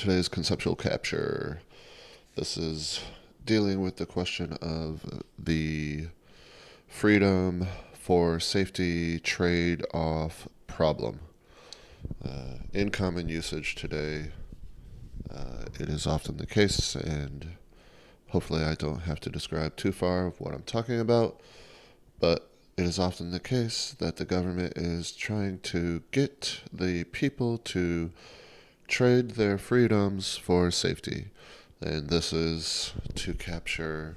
today's conceptual capture. This is dealing with the question of the freedom for safety trade off problem. In common usage today, it is often the case, and hopefully I don't have to describe too far of what I'm talking about, but it is often the case that the government is trying to get the people to trade their freedoms for safety. And this is to capture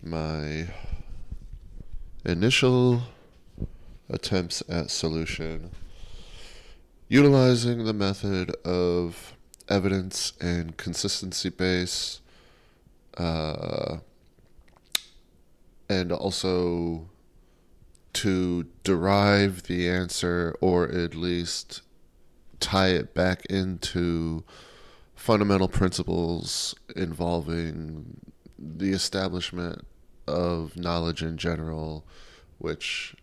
my initial attempts at solution, utilizing the method of evidence and consistency base, and also to derive the answer, or at least tie it back into fundamental principles involving the establishment of knowledge in general, which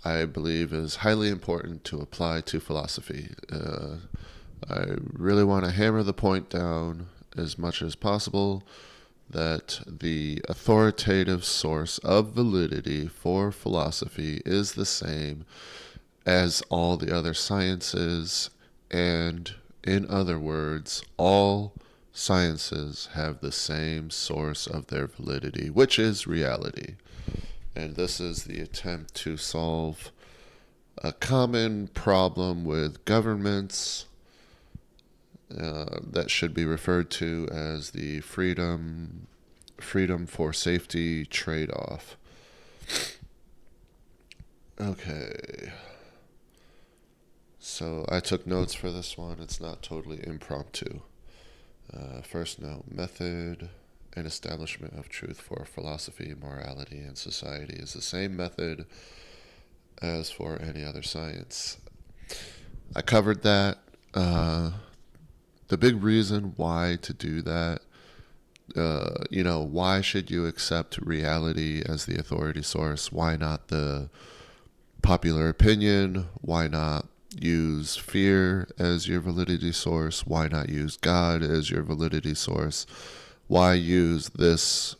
I believe is highly important to apply to philosophy. I really want to hammer the point down as much as possible that the authoritative source of validity for philosophy is the same as all the other sciences, and in other words, all sciences have the same source of their validity, which is reality. And this is the attempt to solve a common problem with governments that should be referred to as the freedom for safety trade-off. Okay. So I took notes for this one. It's not totally impromptu. First note, method and establishment of truth for philosophy, morality, and society is the same method as for any other science. I covered that. The big reason why to do that, why should you accept reality as the authority source? Why not the popular opinion? Why not use fear as your validity source? Why not use God as your validity source? Why use this,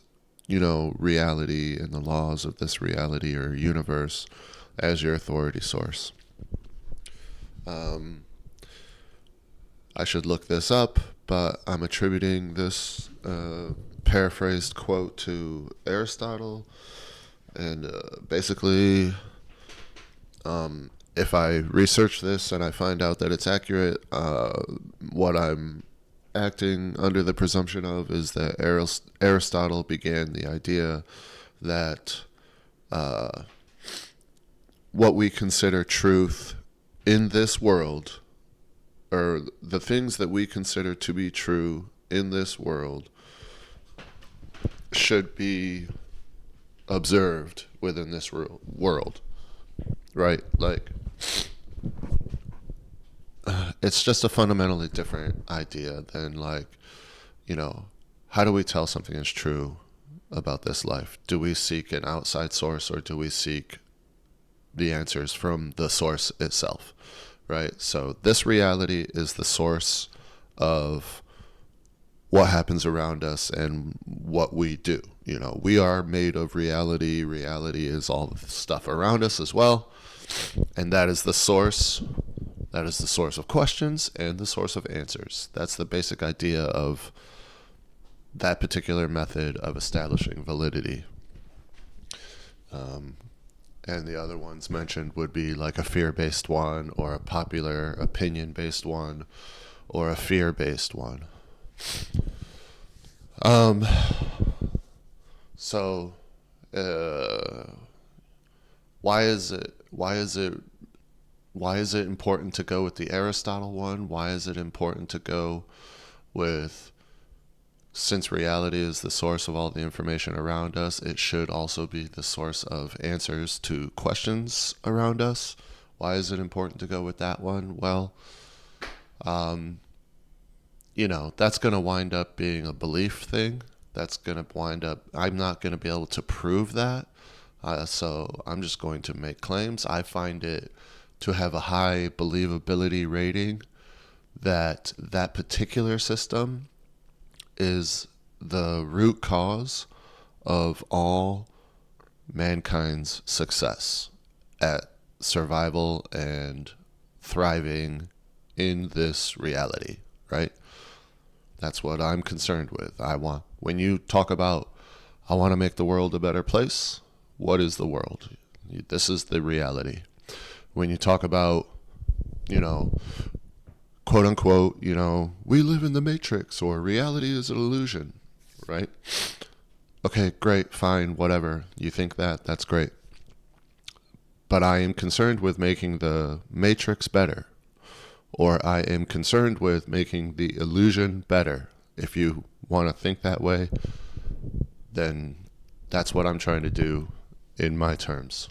reality and the laws of this reality or universe as your authority source? I should look this up, but I'm attributing this paraphrased quote to Aristotle. And basically, if I research this and I find out that it's accurate, what I'm acting under the presumption of is that Aristotle began the idea that what we consider truth in this world, or the things that we consider to be true in this world, should be observed within this world, right? Like, it's just a fundamentally different idea than, how do we tell something is true about this life? Do we seek an outside source, or do we seek the answers from the source itself? Right? So this reality is the source of what happens around us and what we do. We are made of reality. Reality is all the stuff around us as well. And that is the source. That is the source of questions and the source of answers. That's the basic idea of that particular method of establishing validity. And the other ones mentioned would be like a fear-based one, or a popular opinion-based one, or a fear-based one. So, why is it important to go with the Aristotle one? Why is it important to go with, since reality is the source of all the information around us, it should also be the source of answers to questions around us? Why is it important to go with that one? Well, that's going to wind up being a belief thing. That's going to wind up, I'm not going to be able to prove that. So I'm just going to make claims. I find it to have a high believability rating that that particular system is the root cause of all mankind's success at survival and thriving in this reality, right? That's what I'm concerned with. When you talk about, I want to make the world a better place, what is the world? This is the reality. When you talk about, you know, quote unquote, we live in the matrix or reality is an illusion, right? Okay, great, fine, whatever. You think that, that's great. But I am concerned with making the matrix better, or I am concerned with making the illusion better. If you want to think that way, then that's what I'm trying to do in my terms.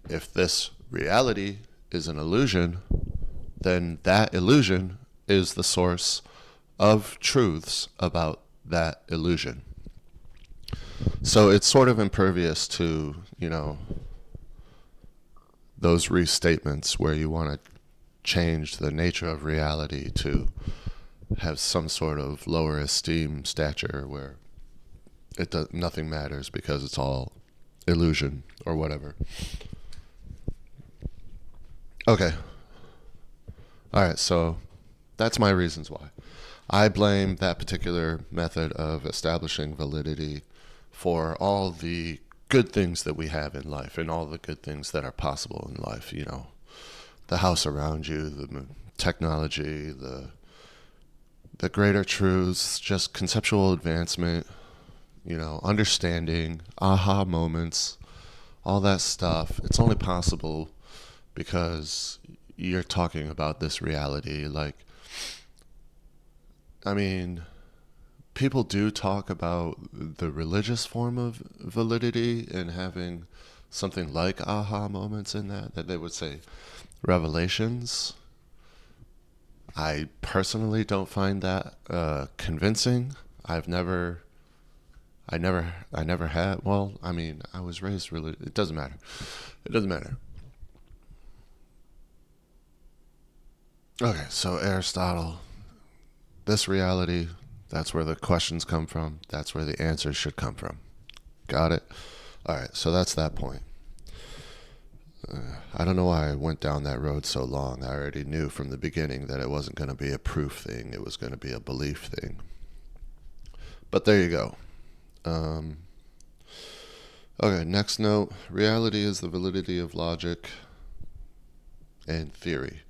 If this reality is an illusion, then that illusion is the source of truths about that illusion. So it's sort of impervious to, those restatements where you want to change the nature of reality to have some sort of lower esteem stature where nothing matters because it's all illusion or whatever. Okay. All right, so that's my reasons why. I blame that particular method of establishing validity for all the good things that we have in life and all the good things that are possible in life, the house around you, the technology, the greater truths, just conceptual advancement, understanding, aha moments, all that stuff. It's only possible because you're talking about this reality. People do talk about the religious form of validity and having something like aha moments in that they would say revelations. I personally don't find that convincing. I never had. Well, I was raised religious. It doesn't matter. Okay, so Aristotle, this reality, that's where the questions come from. That's where the answers should come from. Got it? All right, so that's that point. I don't know why I went down that road so long. I already knew from the beginning that it wasn't going to be a proof thing. It was going to be a belief thing. But there you go. Okay, next note. Reality is the validity of logic and theory.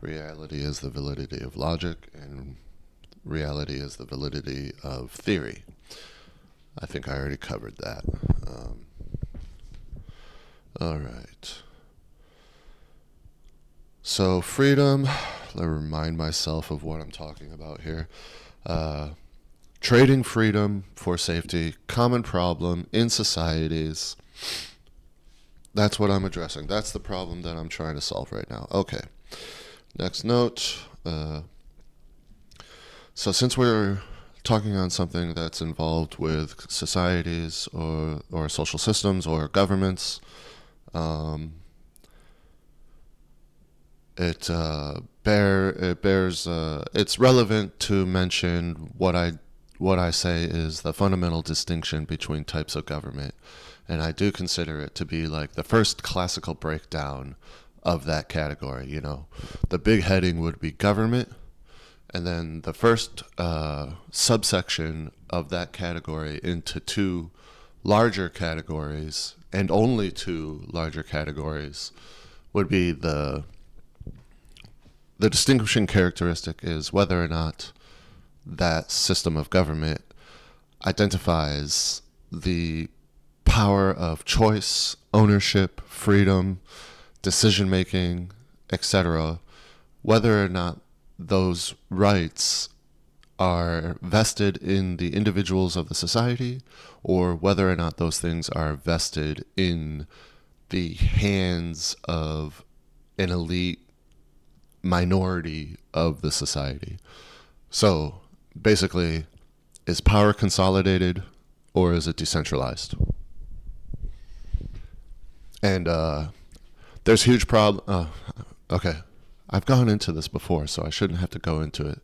Reality is the validity of logic, and reality is the validity of theory. I think I already covered that. All right. So freedom, let me remind myself of what I'm talking about here. Trading freedom for safety, common problem in societies. That's what I'm addressing. That's the problem that I'm trying to solve right now. Okay. Next note. So since we're talking on something that's involved with societies or social systems or governments, it's relevant to mention what I say is the fundamental distinction between types of government, and I do consider it to be like the first classical breakdown of that category. The big heading would be government, and then the first subsection of that category into two larger categories, and only two larger categories, would be the distinguishing characteristic is whether or not that system of government identifies the power of choice, ownership, freedom, decision-making, etc., whether or not those rights are vested in the individuals of the society, or whether or not those things are vested in the hands of an elite minority of the society. So basically, is power consolidated or is it decentralized? And there's huge problem. Okay, I've gone into this before, so I shouldn't have to go into it.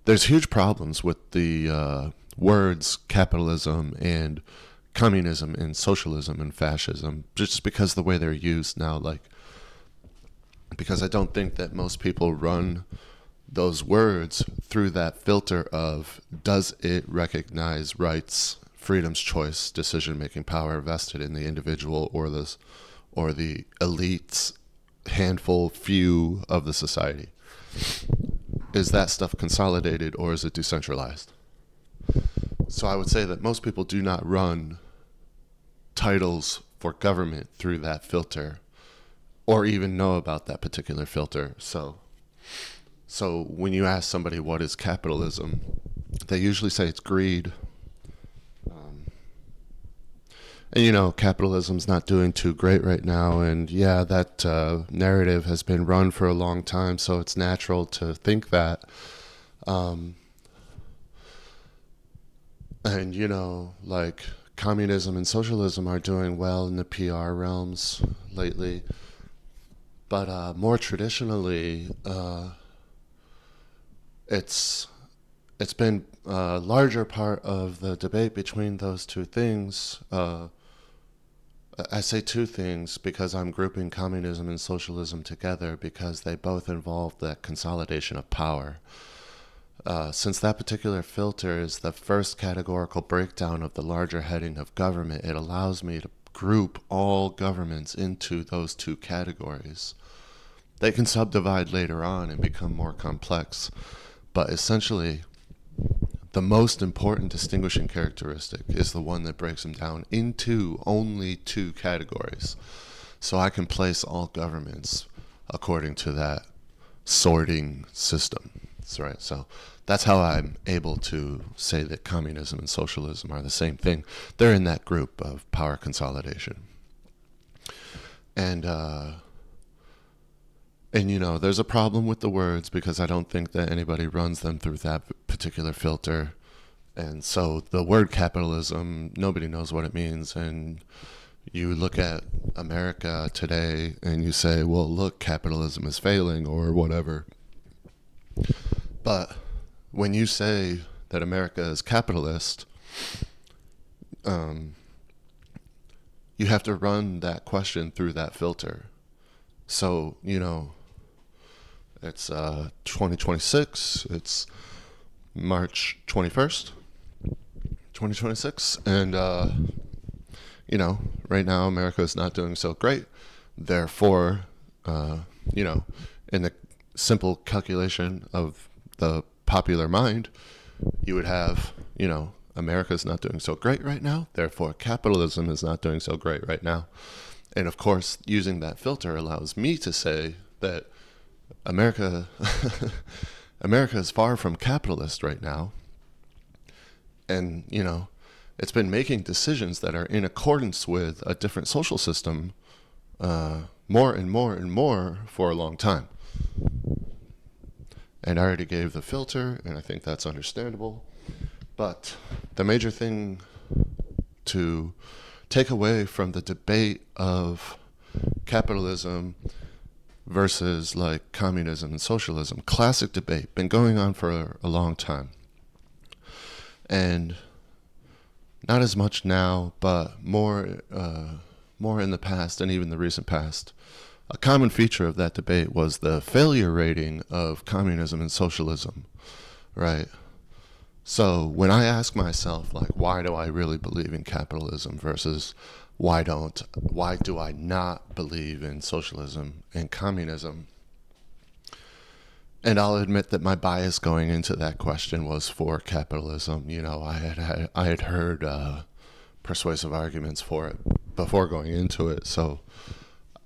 There's huge problems with the words capitalism and communism and socialism and fascism, just because the way they're used now. Like, because I don't think that most people run those words through that filter of, does it recognize rights, freedoms, choice, decision-making power vested in the individual or the elites, handful, few of the society? Is that stuff consolidated or is it decentralized? So I would say that most people do not run titles for government through that filter or even know about that particular filter. So when you ask somebody what is capitalism, they usually say it's greed. And capitalism's not doing too great right now. And yeah, that narrative has been run for a long time, so it's natural to think that. And like communism and socialism are doing well in the PR realms lately. But more traditionally, it's been a larger part of the debate between those two things. I say two things because I'm grouping communism and socialism together because they both involve that consolidation of power. Since that particular filter is the first categorical breakdown of the larger heading of government, it allows me to group all governments into those two categories. They can subdivide later on and become more complex, but essentially, the most important distinguishing characteristic is the one that breaks them down into only two categories. So I can place all governments according to that sorting system. That's right. So that's how I'm able to say that communism and socialism are the same thing. They're in that group of power consolidation. And there's a problem with the words because I don't think that anybody runs them through that particular filter. And so the word capitalism, nobody knows what it means. And you look at America today and you say, well, look, capitalism is failing or whatever. But when you say that America is capitalist, you have to run that question through that filter. So, it's 2026. It's March 21st, 2026. And, right now America is not doing so great. Therefore, in the simple calculation of the popular mind, you would have, America is not doing so great right now. Therefore, capitalism is not doing so great right now. And of course, using that filter allows me to say that America is far from capitalist right now. And, it's been making decisions that are in accordance with a different social system more and more and more for a long time. And I already gave the filter, and I think that's understandable. But the major thing to take away from the debate of capitalism versus like communism and socialism, classic debate, been going on for a long time. And not as much now, but more in the past and even the recent past. A common feature of that debate was the failure rating of communism and socialism, right? So when I ask myself, like, why do I really believe in capitalism versus why do I not believe in socialism and communism? And I'll admit that my bias going into that question was for capitalism. I had heard persuasive arguments for it before going into it. So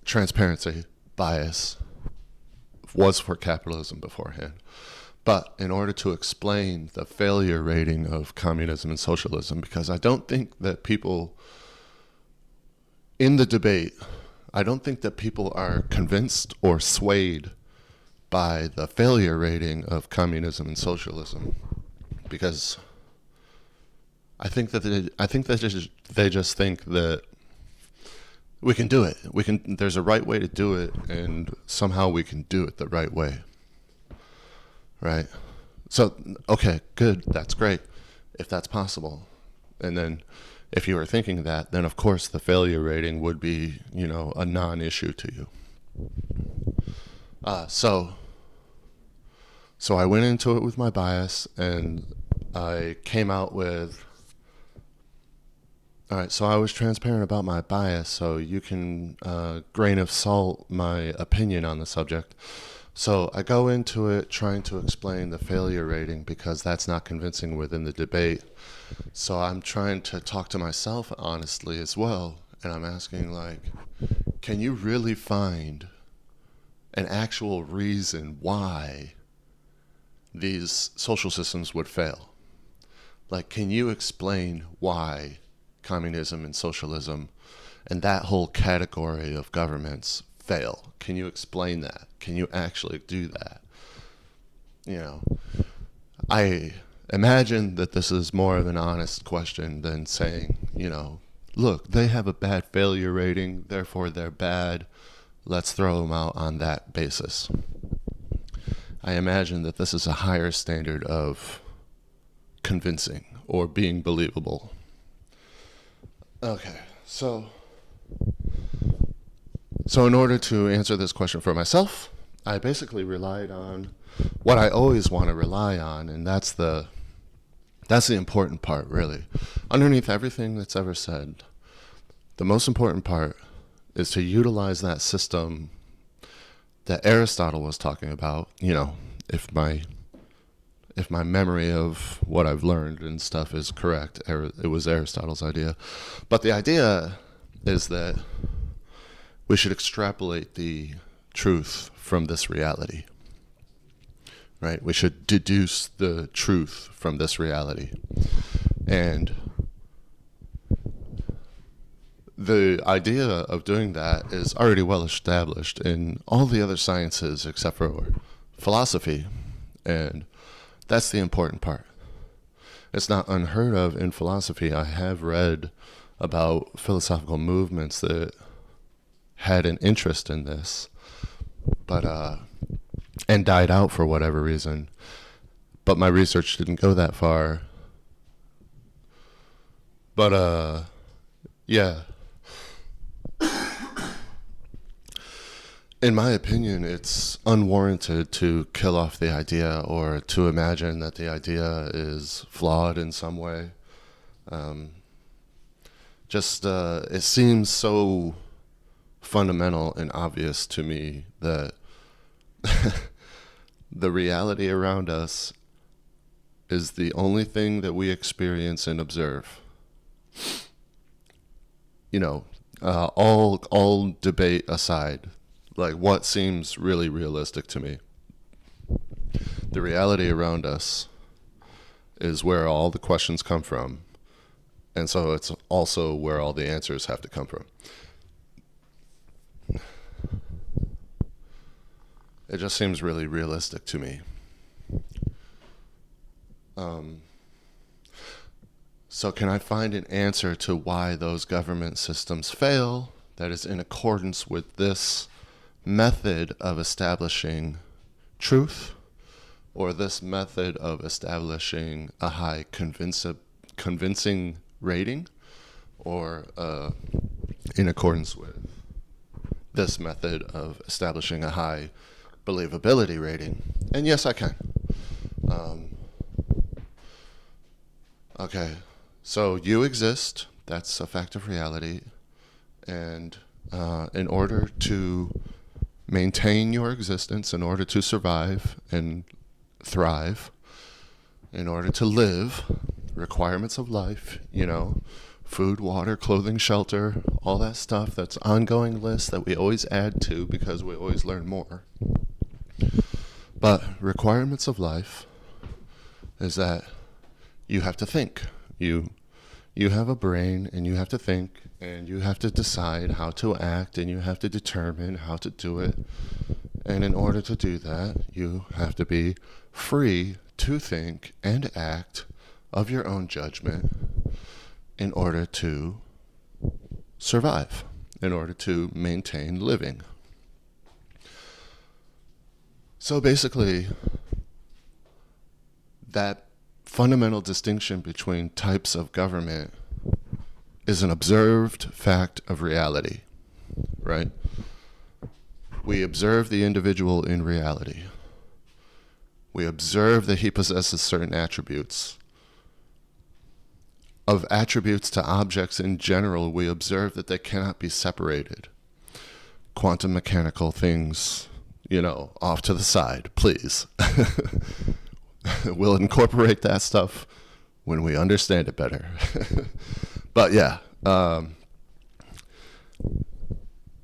transparency bias was for capitalism beforehand. But in order to explain the failure rating of communism and socialism, because I don't think that people in the debate, I don't think that people are convinced or swayed by the failure rating of communism and socialism, because I think that they just think that We can do it. There's a right way to do it, and somehow we can do it the right way. Right? So, okay, good. That's great. If that's possible. And then if you were thinking that, then of course the failure rating would be, a non-issue to you. So I went into it with my bias, and I came out with, all right, so I was transparent about my bias, so you can grain of salt my opinion on the subject. So I go into it trying to explain the failure rating because that's not convincing within the debate. So I'm trying to talk to myself honestly as well. And I'm asking, like, can you really find an actual reason why these social systems would fail? Like, can you explain why communism and socialism and that whole category of governments fail? Can you explain that? Can you actually do that? I imagine that this is more of an honest question than saying, look, they have a bad failure rating, therefore they're bad. Let's throw them out on that basis. I imagine that this is a higher standard of convincing or being believable. Okay, so in order to answer this question for myself, I basically relied on what I always want to rely on, and that's the important part, really. Underneath everything that's ever said, the most important part is to utilize that system that Aristotle was talking about. If my memory of what I've learned and stuff is correct, it was Aristotle's idea. But the idea is that we should extrapolate the truth from this reality. Right? We should deduce the truth from this reality. And the idea of doing that is already well established in all the other sciences except for philosophy. And that's the important part. It's not unheard of in philosophy. I have read about philosophical movements that had an interest in this, but and died out for whatever reason. But my research didn't go that far. But yeah. In my opinion, it's unwarranted to kill off the idea or to imagine that the idea is flawed in some way. It seems so fundamental and obvious to me that the reality around us is the only thing that we experience and observe. All debate aside, like, what seems really realistic to me? The reality around us is where all the questions come from, and so it's also where all the answers have to come from. It just seems really realistic to me. So can I find an answer to why those government systems fail that is in accordance with this method of establishing truth, or this method of establishing a high convincing rating, or in accordance with this method of establishing a high believability rating? And yes, I can. Okay, so you exist. That's a fact of reality. And in order to maintain your existence, in order to survive and thrive, in order to live, requirements of life, food, water, clothing, shelter, all that stuff, that's ongoing list that we always add to because we always learn more. But requirements of life is that you have to think. You have a brain, and you have to think, and you have to decide how to act, and you have to determine how to do it. And in order to do that, you have to be free to think and act of your own judgment in order to survive, in order to maintain living. So basically, that fundamental distinction between types of government is an observed fact of reality, right? We observe the individual in reality. We observe that he possesses certain attributes. Of attributes to objects in general, we observe that they cannot be separated. Quantum mechanical things, off to the side, please. We'll incorporate that stuff when we understand it better. But yeah,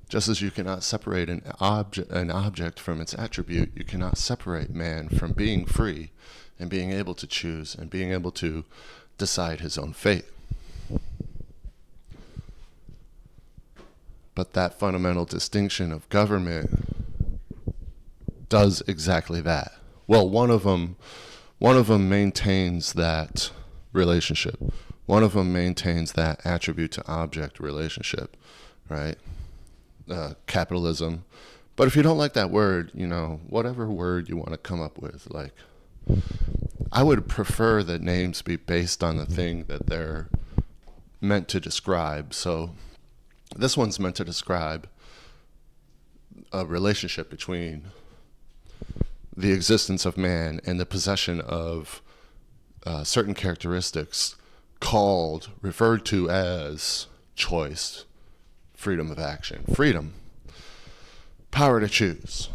just as you cannot separate an object from its attribute, you cannot separate man from being free and being able to choose and being able to decide his own fate. But that fundamental distinction of government does exactly that. Well, one of them maintains that relationship. One of them maintains that attribute to object relationship, right? Capitalism. But if you don't like that word, whatever word you want to come up with, I would prefer that names be based on the thing that they're meant to describe. So this one's meant to describe a relationship between the existence of man and the possession of certain characteristics referred to as choice, freedom of action, freedom, power to choose,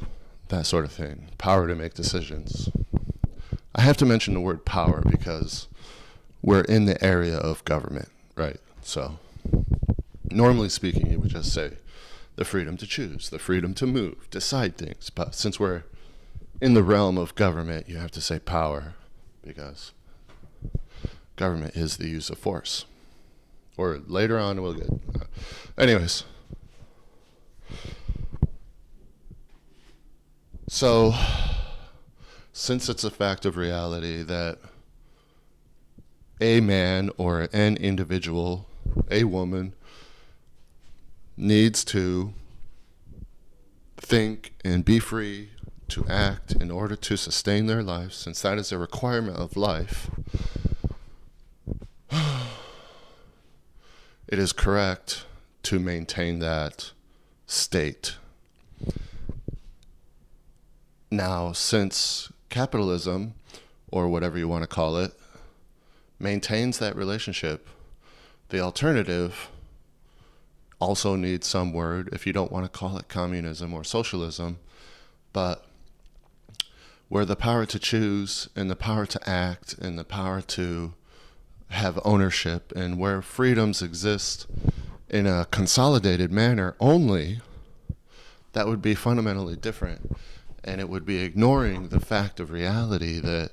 that sort of thing, power to make decisions. I have to mention the word power because we're in the area of government, right? So normally speaking, you would just say the freedom to choose, the freedom to move, decide things. But since we're in the realm of government, you have to say power because government is the use of force. Or later on we'll get... anyways. So, since it's a fact of reality that a man or an individual, a woman, needs to think and be free to act in order to sustain their life, since that is a requirement of life, it is correct to maintain that state. Now, since capitalism, or whatever you want to call it, maintains that relationship, the alternative also needs some word, if you don't want to call it communism or socialism, but where the power to choose and the power to act and the power to have ownership and where freedoms exist in a consolidated manner only, that would be fundamentally different. And it would be ignoring the fact of reality that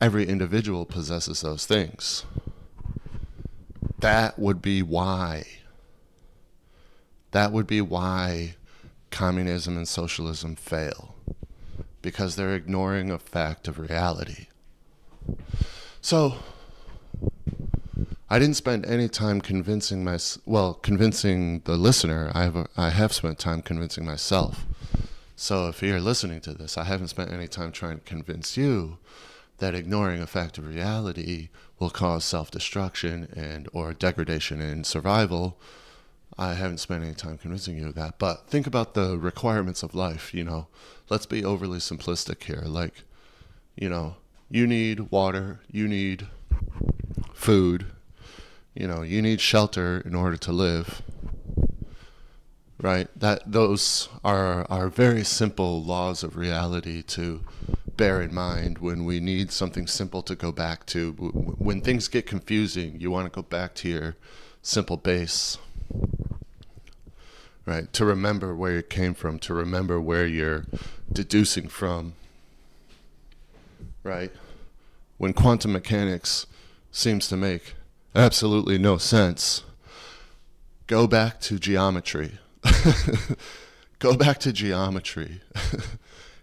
every individual possesses those things. That would be why communism and socialism fail. Because they're ignoring a fact of reality. So, I didn't spend any time convincing the listener. I have spent time convincing myself. So if you're listening to this, I haven't spent any time trying to convince you that ignoring a fact of reality will cause self-destruction and or degradation in survival. I haven't spent any time convincing you of that. But think about the requirements of life, Let's be overly simplistic here. You need water, you need food, you need shelter in order to live. Right? Those are very simple laws of reality to bear in mind when we need something simple to go back to. When things get confusing, you want to go back to your simple base. Right? To remember where you came from, to remember where you're deducing from. Right? When quantum mechanics seems to make absolutely no sense, go back to geometry. Go back to geometry.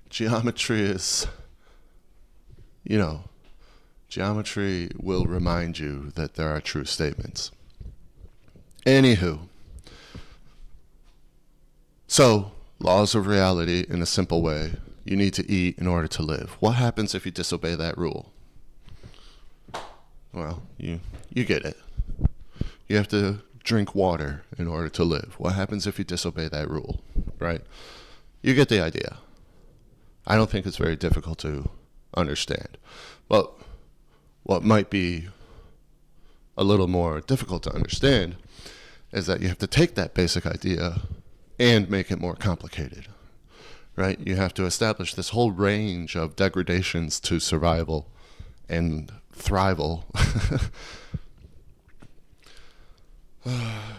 Geometry is, geometry will remind you that there are true statements. Anywho, So, laws of reality in a simple way. You need to eat in order to live. What happens if you disobey that rule? Well, you get it. You have to drink water in order to live. What happens if you disobey that rule, right? You get the idea. I don't think it's very difficult to understand. But what might be a little more difficult to understand is that you have to take that basic idea and make it more complicated, right? You have to establish this whole range of degradations to survival and thrival.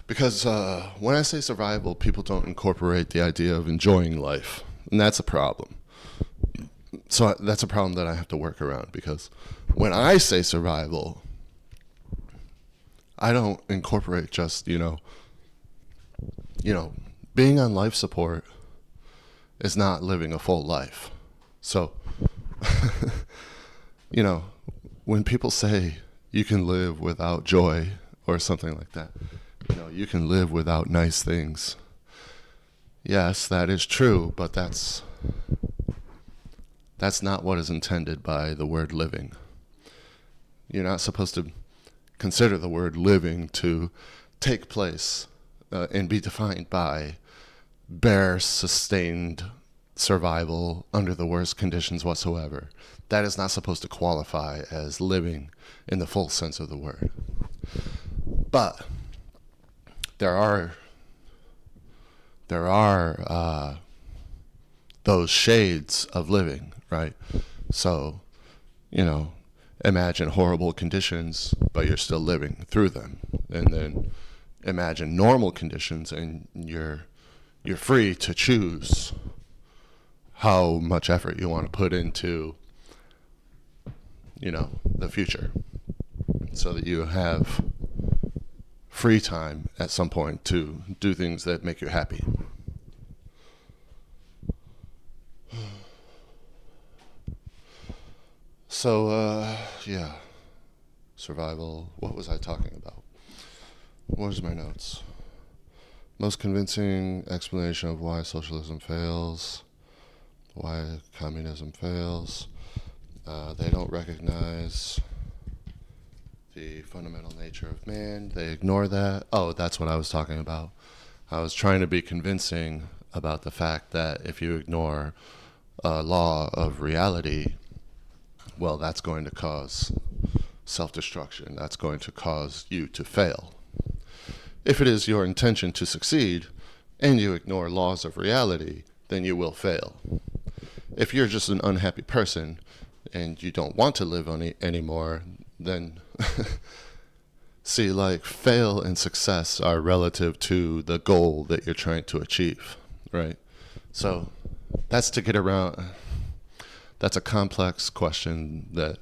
Because when I say survival, people don't incorporate the idea of enjoying life, and that's a problem. So that's a problem that I have to work around, because when I say survival, I don't incorporate just, being on life support is not living a full life. So, when people say you can live without joy or something like that, you can live without nice things. Yes, that is true, but that's not what is intended by the word living. You're not supposed to consider the word living to take place and be defined by bare, sustained survival under the worst conditions whatsoever. That is not supposed to qualify as living in the full sense of the word. But there are those shades of living, right? So, imagine horrible conditions, but you're still living through them. And then imagine normal conditions, and you're free to choose how much effort you want to put into, the future, so that you have free time at some point to do things that make you happy. So, survival. What was I talking about? Where's my notes? Most convincing explanation of why socialism fails, why communism fails. They don't recognize the fundamental nature of man. They ignore that. Oh, that's what I was talking about. I was trying to be convincing about the fact that if you ignore a law of reality, well, that's going to cause self-destruction. That's going to cause you to fail. If it is your intention to succeed and you ignore laws of reality, then you will fail. If you're just an unhappy person and you don't want to live anymore, then see, fail and success are relative to the goal that you're trying to achieve, right? So that's to get around. That's a complex question that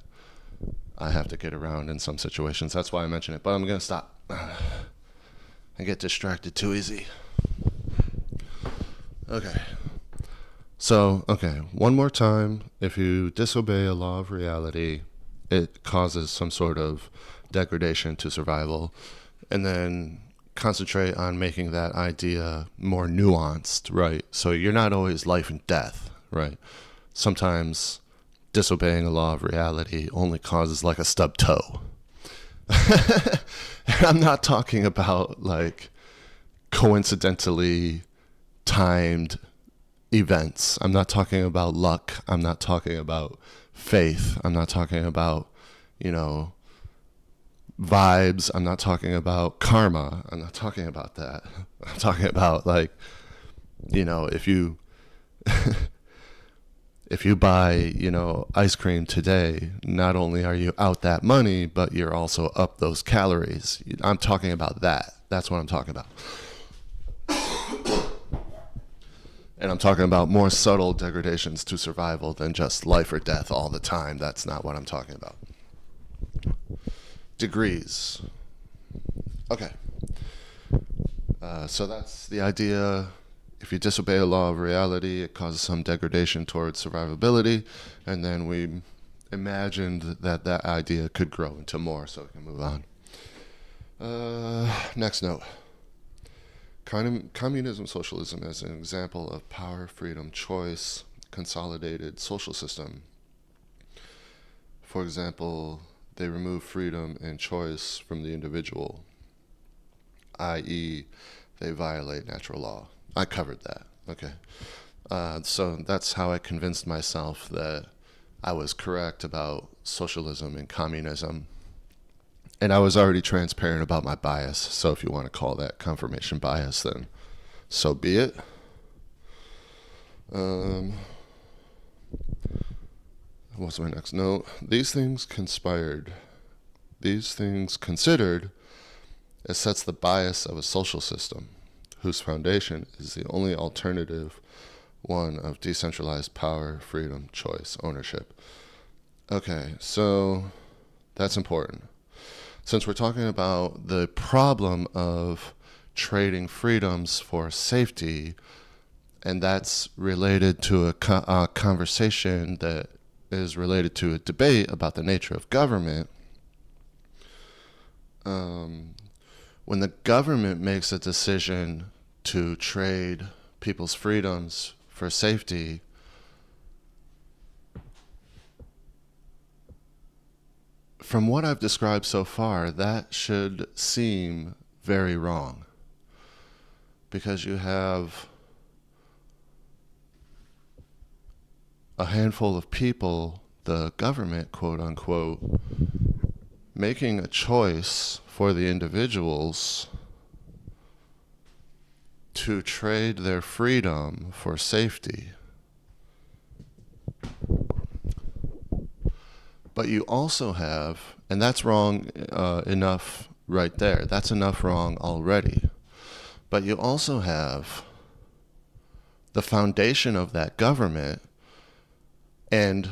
I have to get around in some situations. That's why I mention it, but I'm going to stop. I get distracted too easy. Okay. So, one more time. If you disobey a law of reality, it causes some sort of degradation to survival. And then concentrate on making that idea more nuanced, right? So you're not always life and death, right? Sometimes disobeying a law of reality only causes a stub toe. I'm not talking about coincidentally timed events. I'm not talking about luck. I'm not talking about faith. I'm not talking about, vibes. I'm not talking about karma. I'm not talking about that. I'm talking about if you if you buy, ice cream today, not only are you out that money, but you're also up those calories. I'm talking about that. That's what I'm talking about. And I'm talking about more subtle degradations to survival than just life or death all the time. That's not what I'm talking about. Degrees. Okay. So that's the idea. If you disobey a law of reality, it causes some degradation towards survivability. And then we imagined that idea could grow into more, so we can move on. Next note. Communism, socialism as an example of power, freedom, choice, consolidated social system. For example, they remove freedom and choice from the individual, i.e., they violate natural law. I covered that. Okay. So that's how I convinced myself that I was correct about socialism and communism. And I was already transparent about my bias. So if you want to call that confirmation bias, then so be it. What's my next note? These things conspired. These things considered, it sets the bias of a social system whose foundation is the only alternative one of decentralized power, freedom, choice, ownership. Okay, so that's important. Since we're talking about the problem of trading freedoms for safety, and that's related to a conversation that is related to a debate about the nature of government, when the government makes a decision to trade people's freedoms for safety, from what I've described so far, that should seem very wrong. Because you have a handful of people, the government, quote unquote, making a choice for the individuals to trade their freedom for safety. But you also have, and that's wrong enough right there. That's enough wrong already. But you also have the foundation of that government. And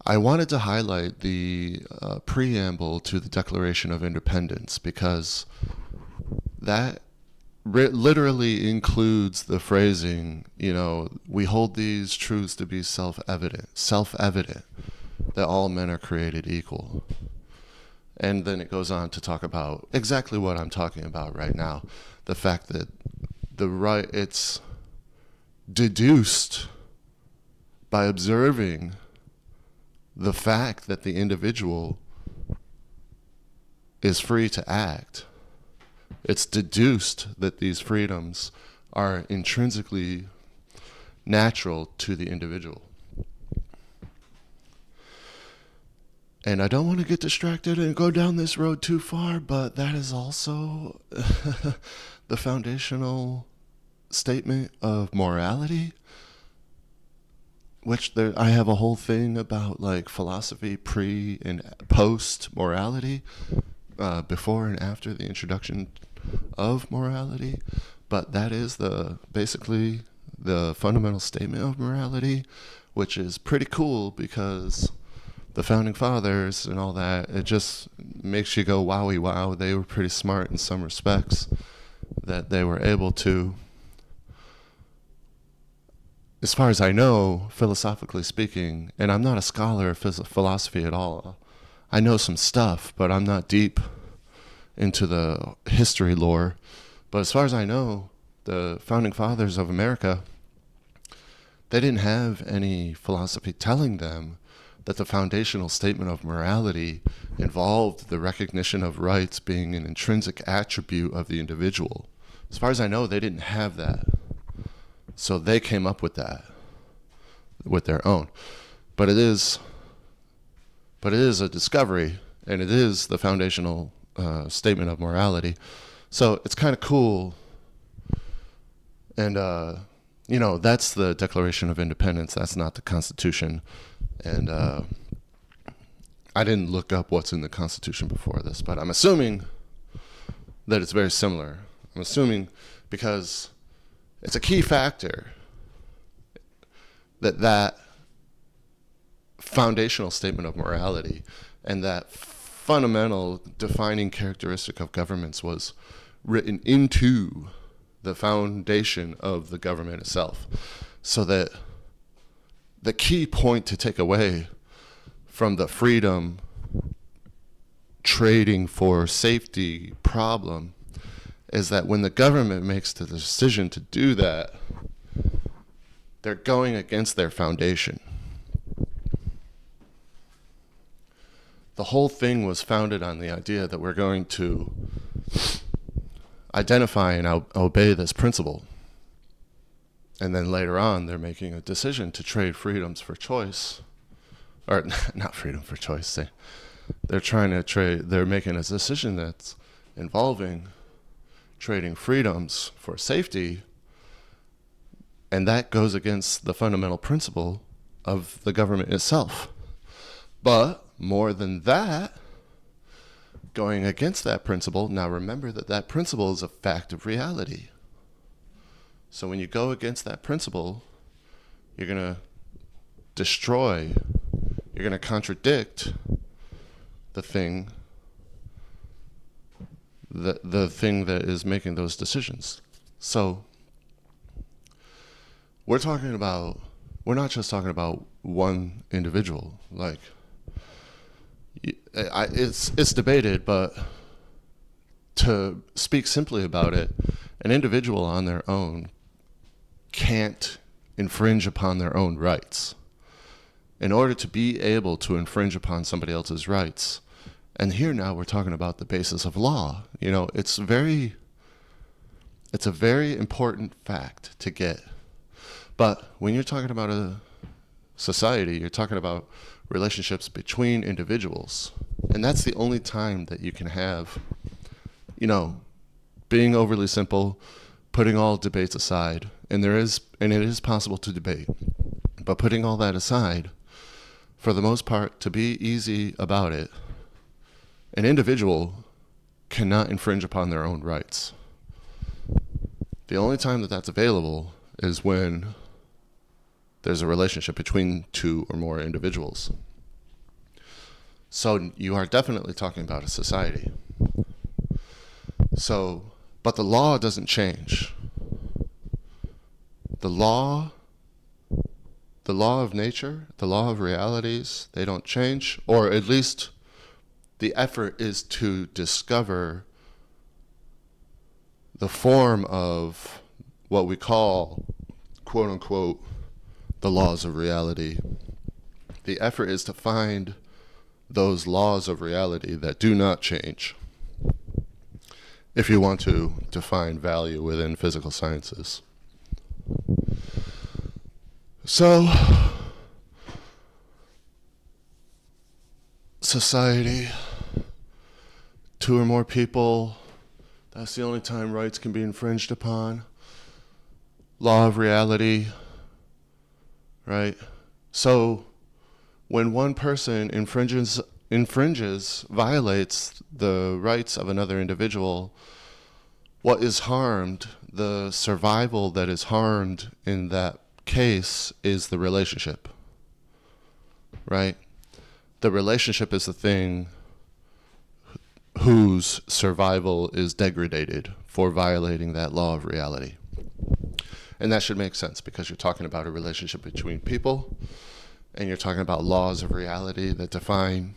I wanted to highlight the preamble to the Declaration of Independence, because that literally includes the phrasing, we hold these truths to be self-evident, that all men are created equal. And then it goes on to talk about exactly what I'm talking about right now, the fact that it's deduced by observing the fact that the individual is free to act. It's deduced that these freedoms are intrinsically natural to the individual. And I don't want to get distracted and go down this road too far, but that is also the foundational statement of morality, which I have a whole thing about like philosophy pre and post morality, before and after the introduction of morality. But that is basically the fundamental statement of morality, which is pretty cool because the founding fathers and all that, it just makes you go wowie wow. They were pretty smart in some respects, that they were able to, as far as I know, philosophically speaking, and I'm not a scholar of philosophy at all. I know some stuff, but I'm not deep into the history lore. But as far as I know, the founding fathers of America, they didn't have any philosophy telling them that the foundational statement of morality involved the recognition of rights being an intrinsic attribute of the individual. As far as I know, they didn't have that. So they came up with that with their own. But it is a discovery, and it is the foundational statement of morality. So it's kind of cool. And, that's the Declaration of Independence. That's not the Constitution. And I didn't look up what's in the Constitution before this, but I'm assuming that it's very similar. I'm assuming because it's a key factor that foundational statement of morality and that fundamental defining characteristic of governments was written into the foundation of the government itself. So that the key point to take away from the freedom trading for safety problem is that when the government makes the decision to do that, they're going against their foundation. The whole thing was founded on the idea that we're going to identify and obey this principle. And then later on, they're making a decision to trade freedoms for choice. Or not freedom for choice. They're making a decision that's involving trading freedoms for safety. And that goes against the fundamental principle of the government itself. But more than that, going against that principle, now remember that that principle is a fact of reality. So when you go against that principle, you're going to destroy, you're going to contradict the thing that is making those decisions. So we're not just talking about one individual. Like, it's debated, but to speak simply about it, an individual on their own can't infringe upon their own rights. In order to be able to infringe upon somebody else's rights, and here now we're talking about the basis of law. It's a very important fact to get. But when you're talking about a society, you're talking about relationships between individuals. And that's the only time that you can have, being overly simple, putting all debates aside, and it is possible to debate. But putting all that aside, for the most part, to be easy about it, an individual cannot infringe upon their own rights. The only time that that's available is when there's a relationship between two or more individuals. So you are definitely talking about a society. But the law doesn't change. The law of nature, the law of realities, they don't change, or at least the effort is to discover the form of what we call, quote unquote, the laws of reality. The effort is to find those laws of reality that do not change, if you want to define value within physical sciences. So, society, two or more people, that's the only time rights can be infringed upon. Law of reality, right? So when one person infringes, violates the rights of another individual, what is harmed, the survival that is harmed in that case is the relationship, right? The relationship is the thing whose survival is degraded for violating that law of reality. And that should make sense because you're talking about a relationship between people, and you're talking about laws of reality that define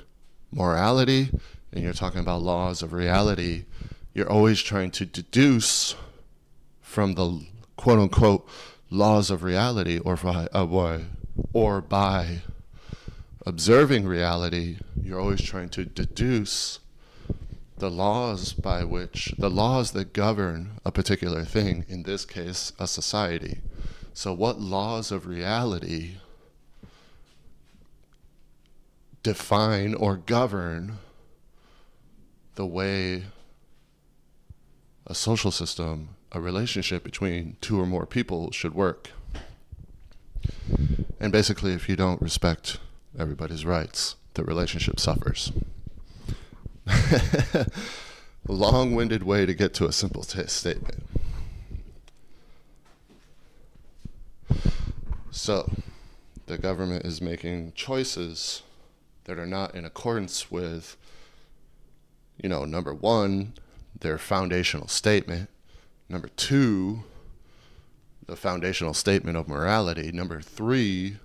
morality, and you're talking about laws of reality. You're always trying to deduce from the quote-unquote laws of reality, or by observing reality, you're always trying to deduce the laws that govern a particular thing, in this case, a society. So what laws of reality define or govern the way a social system, a relationship between two or more people should work? And basically, if you don't respect everybody's rights, the relationship suffers. A long-winded way to get to a simple statement. So, the government is making choices that are not in accordance with, number one, their foundational statement. Number two, the foundational statement of morality. Number three,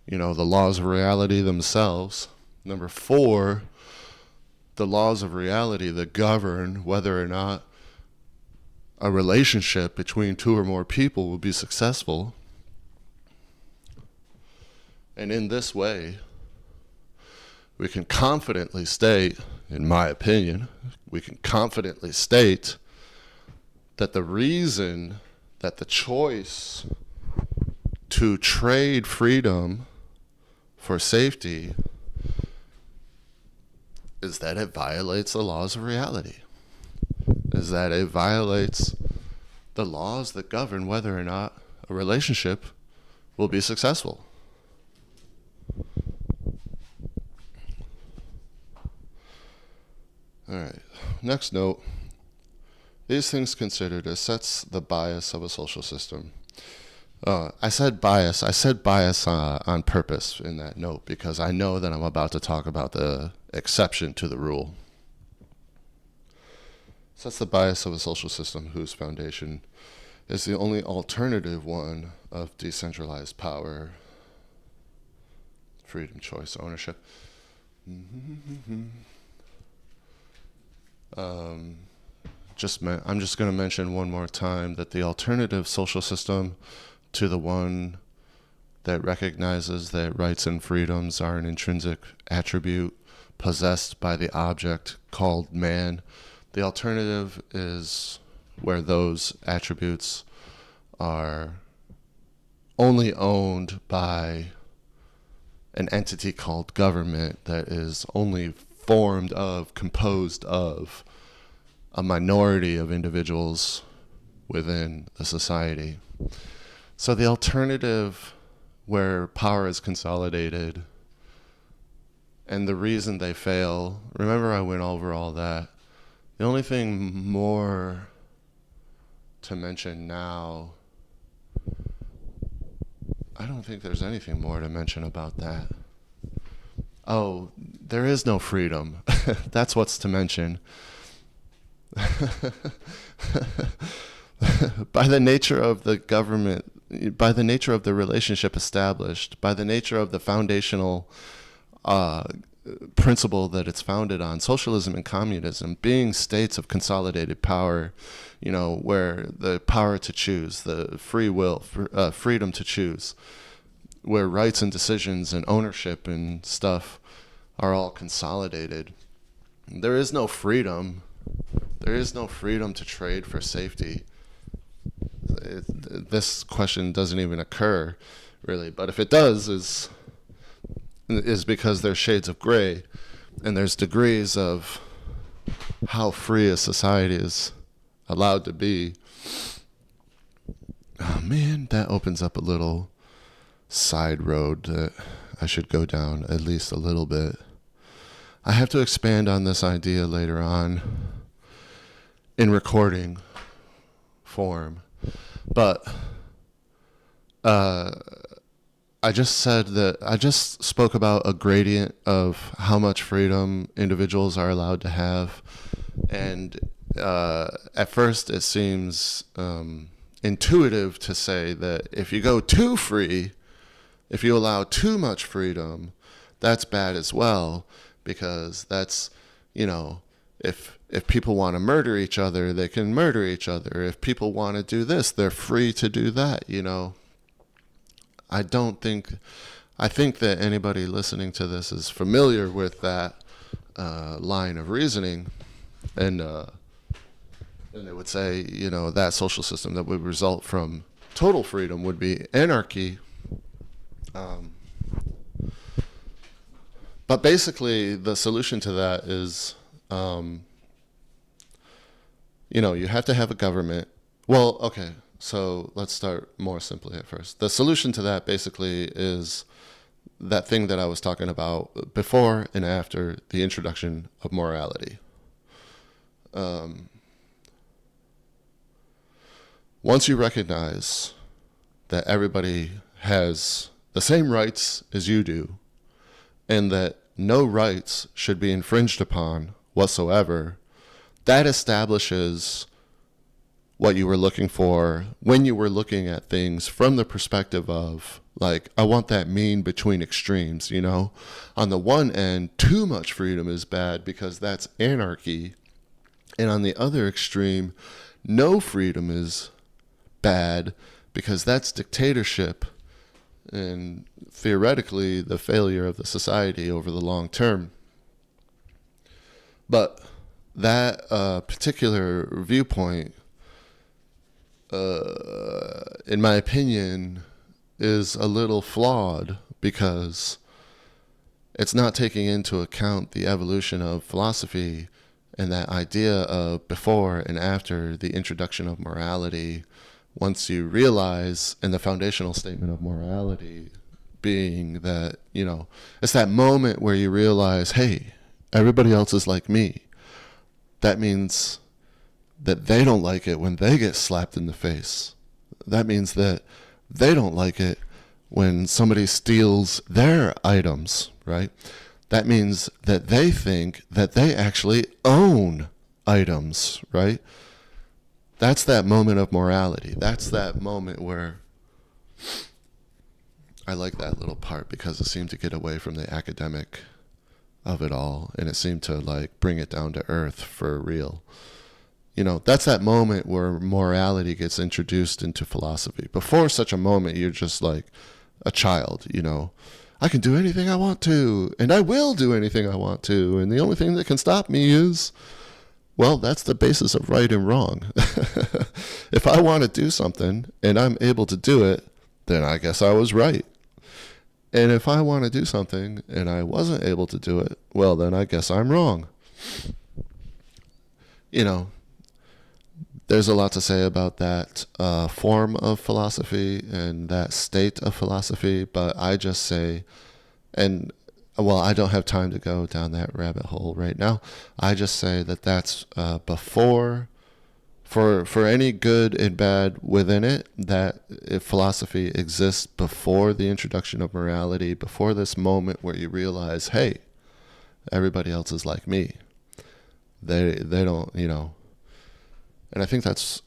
the laws of reality themselves. Number four, the laws of reality that govern whether or not a relationship between two or more people will be successful. And in this way, we can confidently state, in my opinion, we can confidently state that the reason that the choice to trade freedom for safety is that it violates the laws of reality, is that it violates the laws that govern whether or not a relationship will be successful. All right, next note. These things considered, it sets the bias of a social system. I said bias on purpose in that note because I know that I'm about to talk about the exception to the rule. Sets the bias of a social system whose foundation is the only alternative one of decentralized power, freedom, choice, ownership. I'm just going to mention one more time that the alternative social system to the one that recognizes that rights and freedoms are an intrinsic attribute possessed by the object called man. The alternative is where those attributes are only owned by an entity called government that is only composed of a minority of individuals within the society. So the alternative where power is consolidated and the reason they fail, remember I went over all that. The only thing more to mention now, I don't think there's anything more to mention about that. Oh, there is no freedom. That's what's to mention. By the nature of the government, by the nature of the relationship established, by the nature of the foundational principle that it's founded on, socialism and communism being states of consolidated power, where the power to choose, the free will, freedom to choose, where rights and decisions and ownership and stuff are all consolidated. There is no freedom. There is no freedom to trade for safety. This question doesn't even occur, really. But if it does, is because there's shades of gray, and there's degrees of how free a society is allowed to be. Oh man, that opens up a little side road that I should go down at least a little bit. I have to expand on this idea later on in recording form. But I just spoke about a gradient of how much freedom individuals are allowed to have. And at first it seems intuitive to say that if you go too free, if you allow too much freedom, that's bad as well, because that's, if people want to murder each other, they can murder each other. If people want to do this, they're free to do that, I think that anybody listening to this is familiar with that line of reasoning, and they would say, that social system that would result from total freedom would be anarchy. But basically, the solution to that is, you have to have a government. Well, okay, so let's start more simply at first. The solution to that basically is that thing that I was talking about before and after the introduction of morality. Once you recognize that everybody has the same rights as you do, and that no rights should be infringed upon whatsoever, that establishes what you were looking for when you were looking at things from the perspective of, like, I want that mean between extremes, On the one end, too much freedom is bad because that's anarchy. And on the other extreme, no freedom is bad because that's dictatorship and theoretically the failure of the society over the long term. But that particular viewpoint, in my opinion, is a little flawed because it's not taking into account the evolution of philosophy and that idea of before and after the introduction of morality. Once you realize, and the foundational statement of morality being that, it's that moment where you realize, hey, everybody else is like me. That means that they don't like it when they get slapped in the face. That means that they don't like it when somebody steals their items, right? That means that they think that they actually own items, right? That's that moment of morality. That's that moment where I like that little part because it seemed to get away from the academic of it all, and it seemed to bring it down to earth for real. That's that moment where morality gets introduced into philosophy. Before such a moment, you're just like a child, I can do anything I want to, and I will do anything I want to, and the only thing that can stop me is, well, that's the basis of right and wrong. If I want to do something and I'm able to do it, then I guess I was right. And if I want to do something and I wasn't able to do it, well, then I guess I'm wrong. There's a lot to say about that form of philosophy and that state of philosophy, but I just say, I don't have time to go down that rabbit hole right now. I just say that that's before, for any good and bad within it, that if philosophy exists before the introduction of morality, before this moment where you realize, hey, everybody else is like me. They don't, and I think that's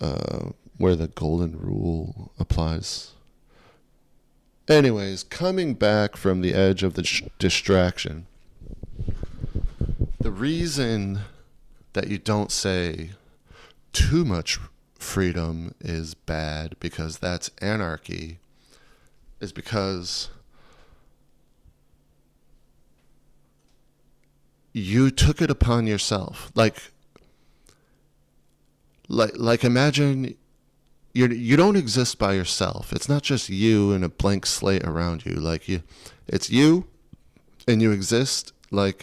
where the golden rule applies. Anyways, coming back from the edge of the distraction, the reason that you don't say too much freedom is bad because that's anarchy is because you took it upon yourself. Like imagine you don't exist by yourself. It's not just you and a blank slate around you. It's you, and you exist in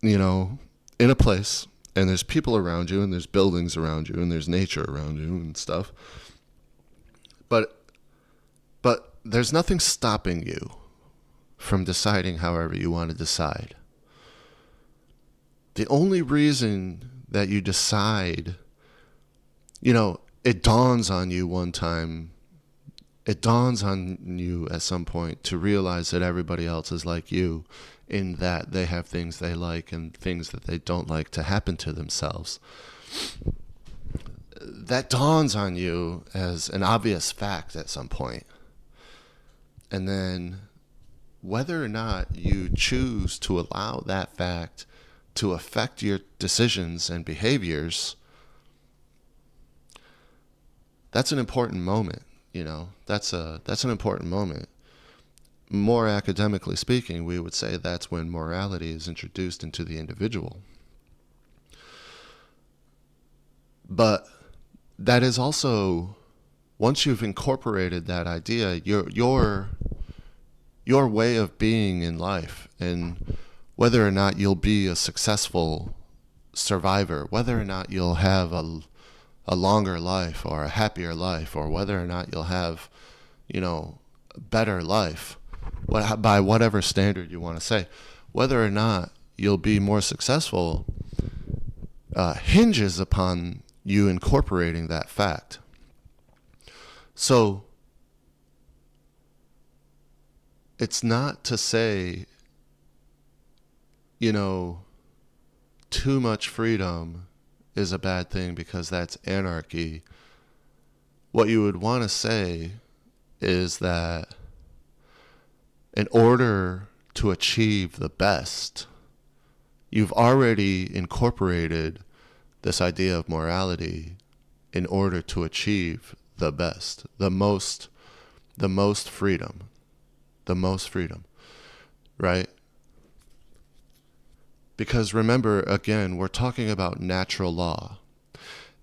a place, and there's people around you, and there's buildings around you, and there's nature around you and stuff. But there's nothing stopping you from deciding however you want to decide. The only reason that you decide, it dawns on you one time, it dawns on you at some point to realize that everybody else is like you in that they have things they like and things that they don't like to happen to themselves. That dawns on you as an obvious fact at some point. And then whether or not you choose to allow that fact to affect your decisions and behaviors, that's an important moment. That's an important moment. More academically speaking, we would say that's when morality is introduced into the individual. But that is also, once you've incorporated that idea, your way of being in life, and whether or not you'll be a successful survivor, whether or not you'll have a longer life or a happier life, or whether or not you'll have, a better life, by whatever standard you want to say, whether or not you'll be more successful hinges upon you incorporating that fact. So it's not to say, too much freedom is a bad thing because that's anarchy. What you would want to say is that in order to achieve the best, you've already incorporated this idea of morality in order to achieve the best, the most freedom, right? Because remember, again, we're talking about natural law.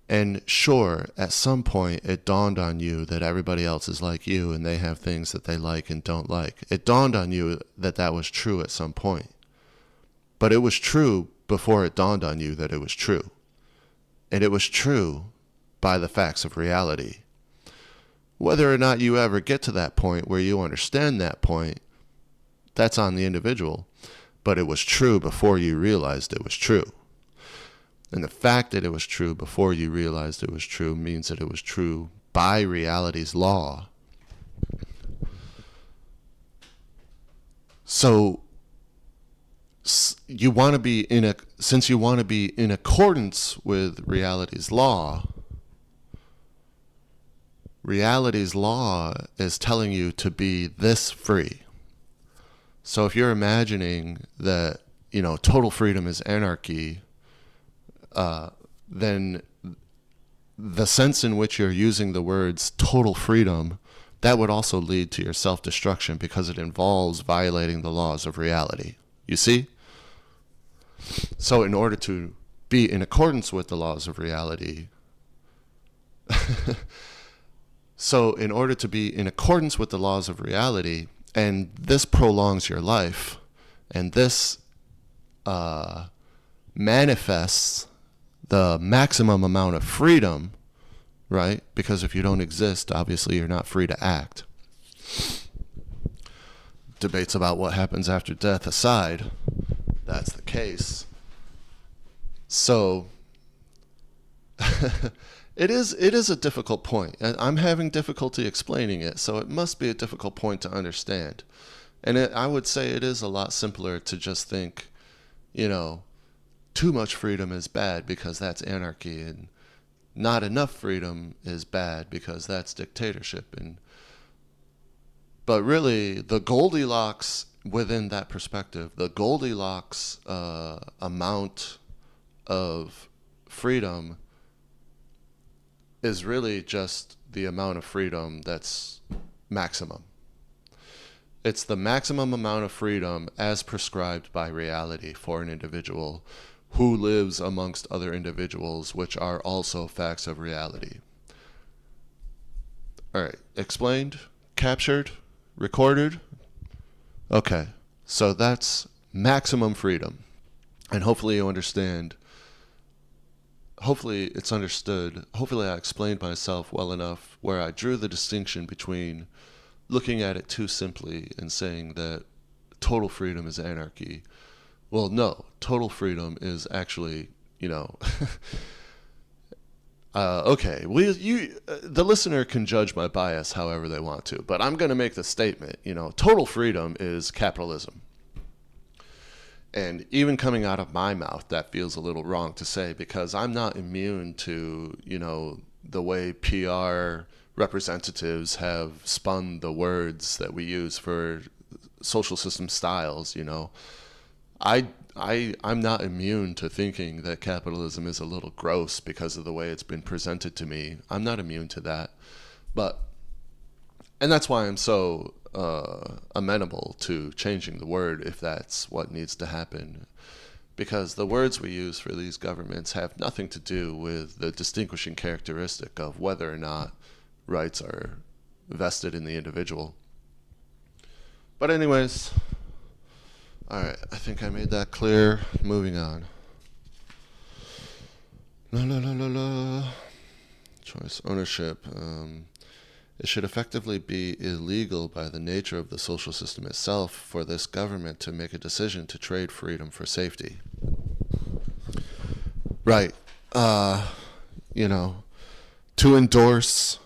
And sure, at some point it dawned on you that everybody else is like you and they have things that they like and don't like. It dawned on you that that was true at some point. But it was true before it dawned on you that it was true. And it was true by the facts of reality. Whether or not you ever get to that point where you understand that point, that's on the individual. But it was true before you realized it was true. And the fact that it was true before you realized it was true means that it was true by reality's law. So since you want to be in accordance with reality's law is telling you to be this free. So if you're imagining that, total freedom is anarchy, then the sense in which you're using the words total freedom, that would also lead to your self-destruction because it involves violating the laws of reality. You see? So in order to be in accordance with the laws of reality, and this prolongs your life, and this manifests the maximum amount of freedom, right? Because if you don't exist, obviously you're not free to act. Debates about what happens after death aside, that's the case. So it is a difficult point. I'm having difficulty explaining it, so it must be a difficult point to understand. And I would say it is a lot simpler to just think, too much freedom is bad because that's anarchy, and not enough freedom is bad because that's dictatorship. But really, the Goldilocks within that perspective, the Goldilocks amount of freedom is really just the amount of freedom that's maximum. It's the maximum amount of freedom as prescribed by reality for an individual who lives amongst other individuals, which are also facts of reality. All right, explained, captured, recorded. Okay, so that's maximum freedom. And hopefully you understand. Hopefully it's understood. Hopefully I explained myself well enough where I drew the distinction between looking at it too simply and saying that total freedom is anarchy. Well, no, total freedom is actually, okay. The listener can judge my bias however they want to, but I'm going to make the statement, total freedom is capitalism. And even coming out of my mouth, that feels a little wrong to say because I'm not immune to, the way PR representatives have spun the words that we use for social system styles, I'm not immune to thinking that capitalism is a little gross because of the way it's been presented to me. I'm not immune to that. And that's why I'm so amenable to changing the word if that's what needs to happen. Because the words we use for these governments have nothing to do with the distinguishing characteristic of whether or not rights are vested in the individual. But anyways, all right, I think I made that clear. Moving on. Choice ownership. It should effectively be illegal by the nature of the social system itself for this government to make a decision to trade freedom for safety. Right. To endorse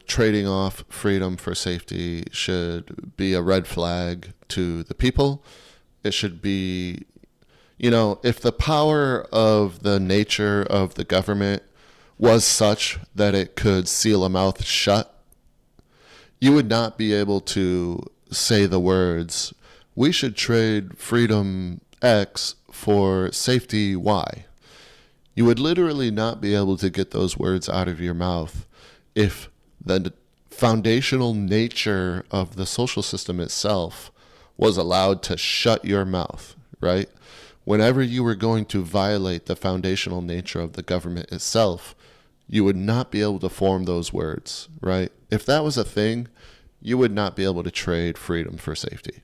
trading off freedom for safety should be a red flag to the people. It should be, if the power of the nature of the government was such that it could seal a mouth shut, you would not be able to say the words, we should trade freedom X for safety Y. You would literally not be able to get those words out of your mouth if the foundational nature of the social system itself was allowed to shut your mouth, right? Whenever you were going to violate the foundational nature of the government itself, you would not be able to form those words, right? If that was a thing, you would not be able to trade freedom for safety.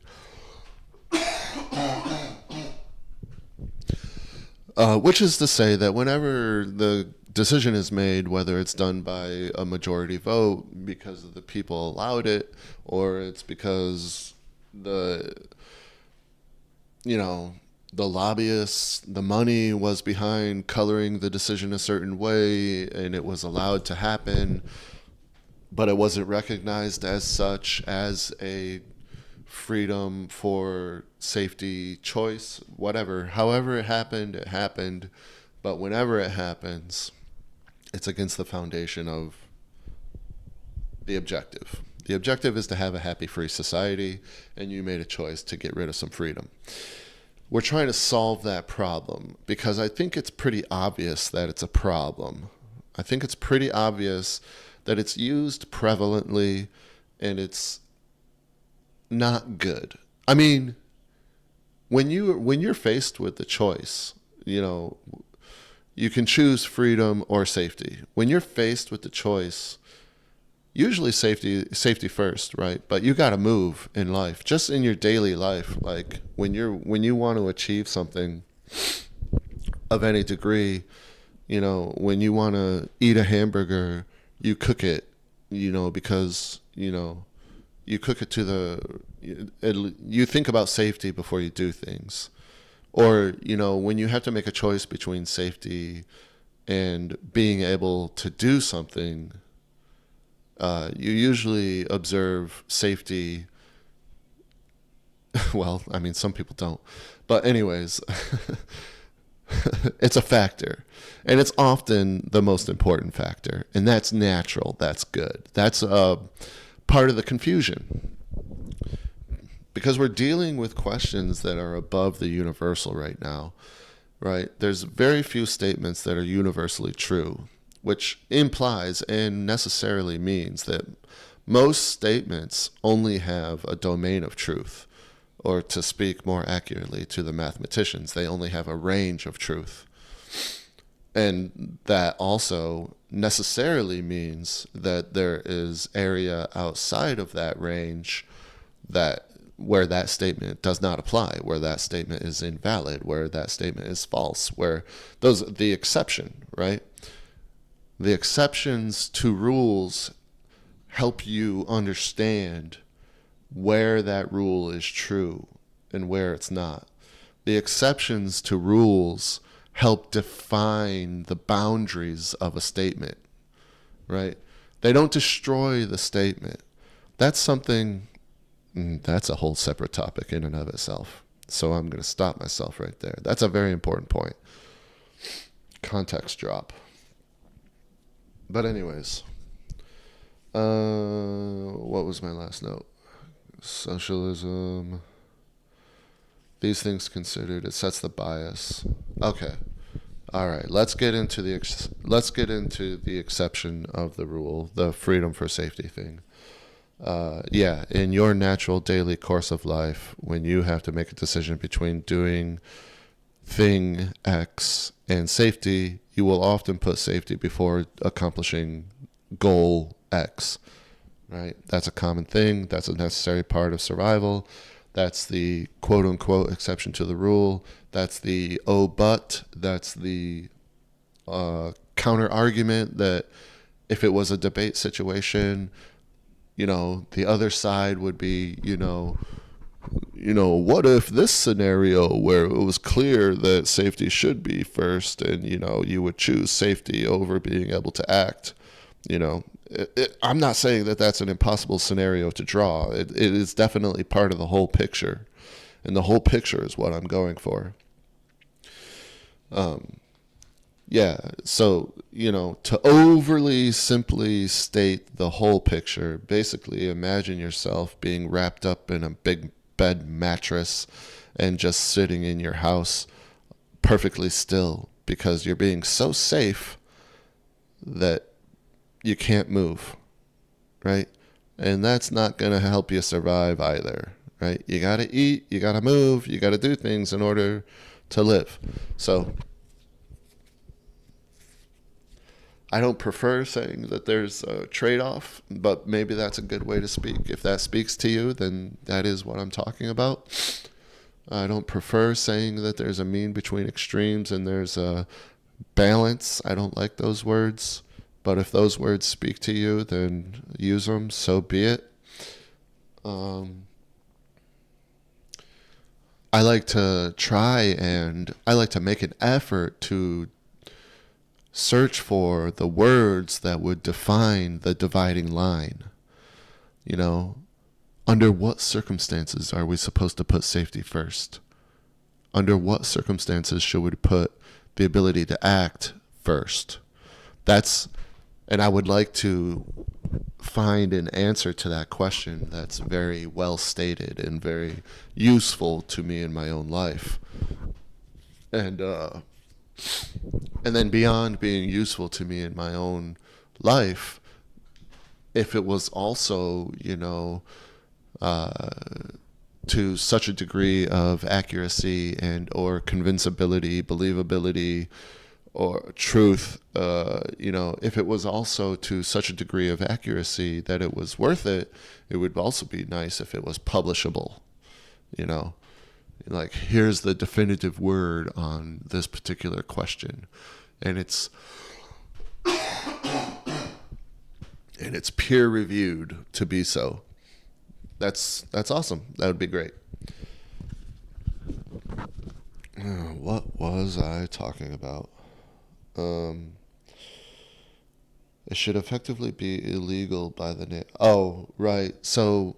Which is to say that whenever the decision is made, whether it's done by a majority vote because the people allowed it, or it's because the, you know, the lobbyists, the money was behind coloring the decision a certain way and it was allowed to happen, but it wasn't recognized as such as a freedom for safety choice, whatever. However it happened. But whenever it happens, it's against the foundation of the objective. The objective is to have a happy, free society, and you made a choice to get rid of some freedom. We're trying to solve that problem because I think it's pretty obvious that it's a problem. I think it's pretty obvious that it's used prevalently and it's not good. I mean, when you're faced with the choice, you can choose freedom or safety. When you're faced with the choice, usually safety first, right? But you got to move in life, just in your daily life. Like when you want to achieve something of any degree, when you want to eat a hamburger, you cook it, because you cook it you think about safety before you do things. Or, when you have to make a choice between safety and being able to do something, you usually observe safety. Well, I mean, some people don't. But anyways, it's a factor. And it's often the most important factor. And that's natural. That's good. That's part of the confusion. Because we're dealing with questions that are above the universal right now, right? There's very few statements that are universally true, which implies and necessarily means that most statements only have a domain of truth, or to speak more accurately to the mathematicians, they only have a range of truth. And that also necessarily means that there is area outside of that range where that statement does not apply, where that statement is invalid, where that statement is false, where the exception, right? The exceptions to rules help you understand where that rule is true and where it's not. The exceptions to rules help define the boundaries of a statement, right? They don't destroy the statement. That's a whole separate topic in and of itself. So I'm going to stop myself right there. That's a very important point. Context drop. But anyways, what was my last note? Socialism. These things considered, it sets the bias. Okay. All right. Let's get into the exception of the rule, the freedom for safety thing. In your natural daily course of life, when you have to make a decision between doing thing X and safety, you will often put safety before accomplishing goal X, right? That's a common thing. That's a necessary part of survival. That's the quote unquote exception to the rule. That's the oh, but. That's the counter argument that if it was a debate situation, the other side would be, what if this scenario where it was clear that safety should be first and, you would choose safety over being able to act, I'm not saying that that's an impossible scenario to draw. It is definitely part of the whole picture, and the whole picture is what I'm going for. So, to overly simply state the whole picture, basically imagine yourself being wrapped up in a big bed mattress and just sitting in your house perfectly still, because you're being so safe that you can't move, right? And that's not going to help you survive either, right? You got to eat, you got to move, you got to do things in order to live. So I don't prefer saying that there's a trade-off, but maybe that's a good way to speak. If that speaks to you, then that is what I'm talking about. I don't prefer saying that there's a mean between extremes and there's a balance. I don't like those words. But if those words speak to you, then use them, so be it. I like to make an effort to search for the words that would define the dividing line. You know, under what circumstances are we supposed to put safety first? Under what circumstances should we put the ability to act first? And I would like to find an answer to that question that's very well stated and very useful to me in my own life. And then beyond being useful to me in my own life, if it was also, to such a degree of accuracy and or convincibility, believability, or truth, if it was also to such a degree of accuracy that it was worth it, it would also be nice if it was publishable. Like, here's the definitive word on this particular question, and it's peer reviewed to be so. That's awesome. That would be great. What was I talking about? It should effectively be illegal by the Oh, right. So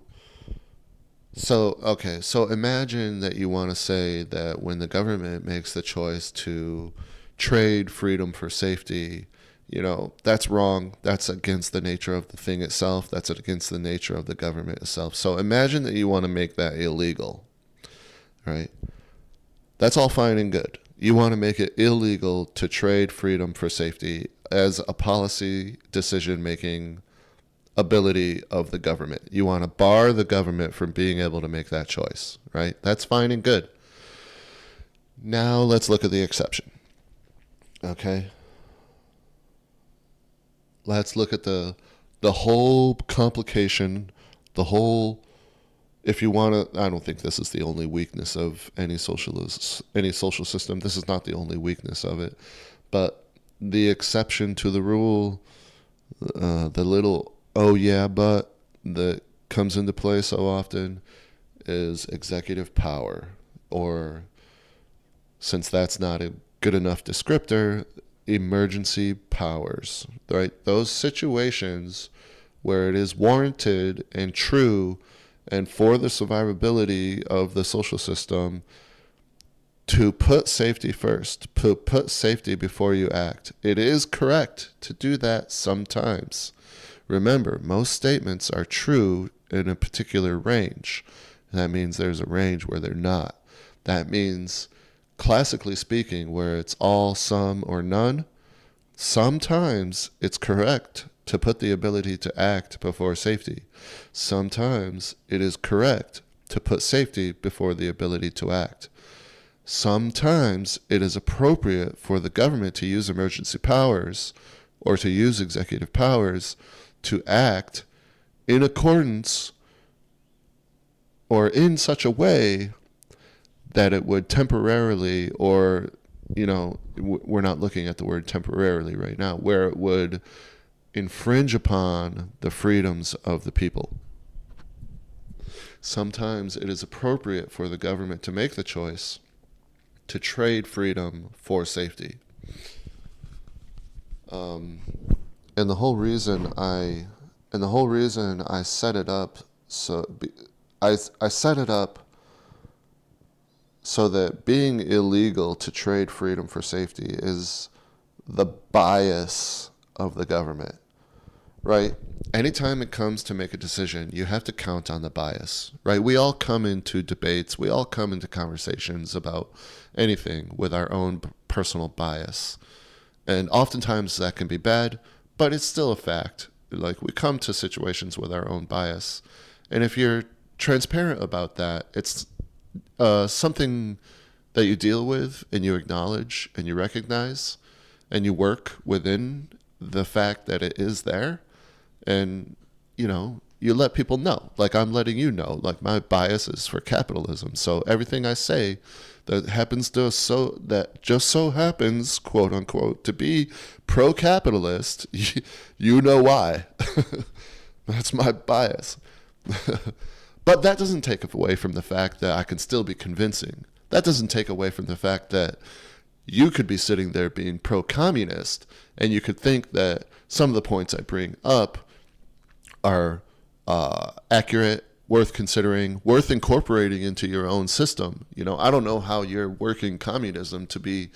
okay. So imagine that you want to say that when the government makes the choice to trade freedom for safety, that's wrong. That's against the nature of the thing itself. That's against the nature of the government itself. So imagine that you want to make that illegal, right? That's all fine and good. You want to make it illegal to trade freedom for safety as a policy decision-making ability of the government. You want to bar the government from being able to make that choice, right? That's fine and good. Now let's look at the exception. Okay? Let's look at the whole complication, if you want to, I don't think this is the only weakness of any social system. This is not the only weakness of it. But the exception to the rule, the little oh yeah but that comes into play so often, is executive power. Or, since that's not a good enough descriptor, emergency powers. Right? Those situations where it is warranted and true and for the survivability of the social system to put safety first, put safety before you act. It is correct to do that sometimes. Remember, most statements are true in a particular range. That means there's a range where they're not. That means, classically speaking, where it's all, some, or none, sometimes it's correct to put the ability to act before safety. Sometimes it is correct to put safety before the ability to act. Sometimes it is appropriate for the government to use emergency powers or to use executive powers to act in accordance or in such a way that it would temporarily, or, we're not looking at the word temporarily right now, where it would infringe upon the freedoms of the people. Sometimes it is appropriate for the government to make the choice to trade freedom for safety. And the whole reason I set it up I set it up so that being illegal to trade freedom for safety is the bias of the government. right? Anytime it comes to make a decision, you have to count on the bias, right? We all come into debates, we all come into conversations about anything with our own personal bias. And oftentimes that can be bad, but it's still a fact. Like, we come to situations with our own bias. And if you're transparent about that, it's something that you deal with and you acknowledge and you recognize and you work within the fact that it is there. And, you let people know. Like, I'm letting you know, like, my bias is for capitalism. So everything I say that just so happens, quote unquote, to be pro-capitalist, you know why. That's my bias. But that doesn't take away from the fact that I can still be convincing. That doesn't take away from the fact that you could be sitting there being pro-communist, and you could think that some of the points I bring up are accurate, worth considering, worth incorporating into your own system. I don't know how you're working communism to be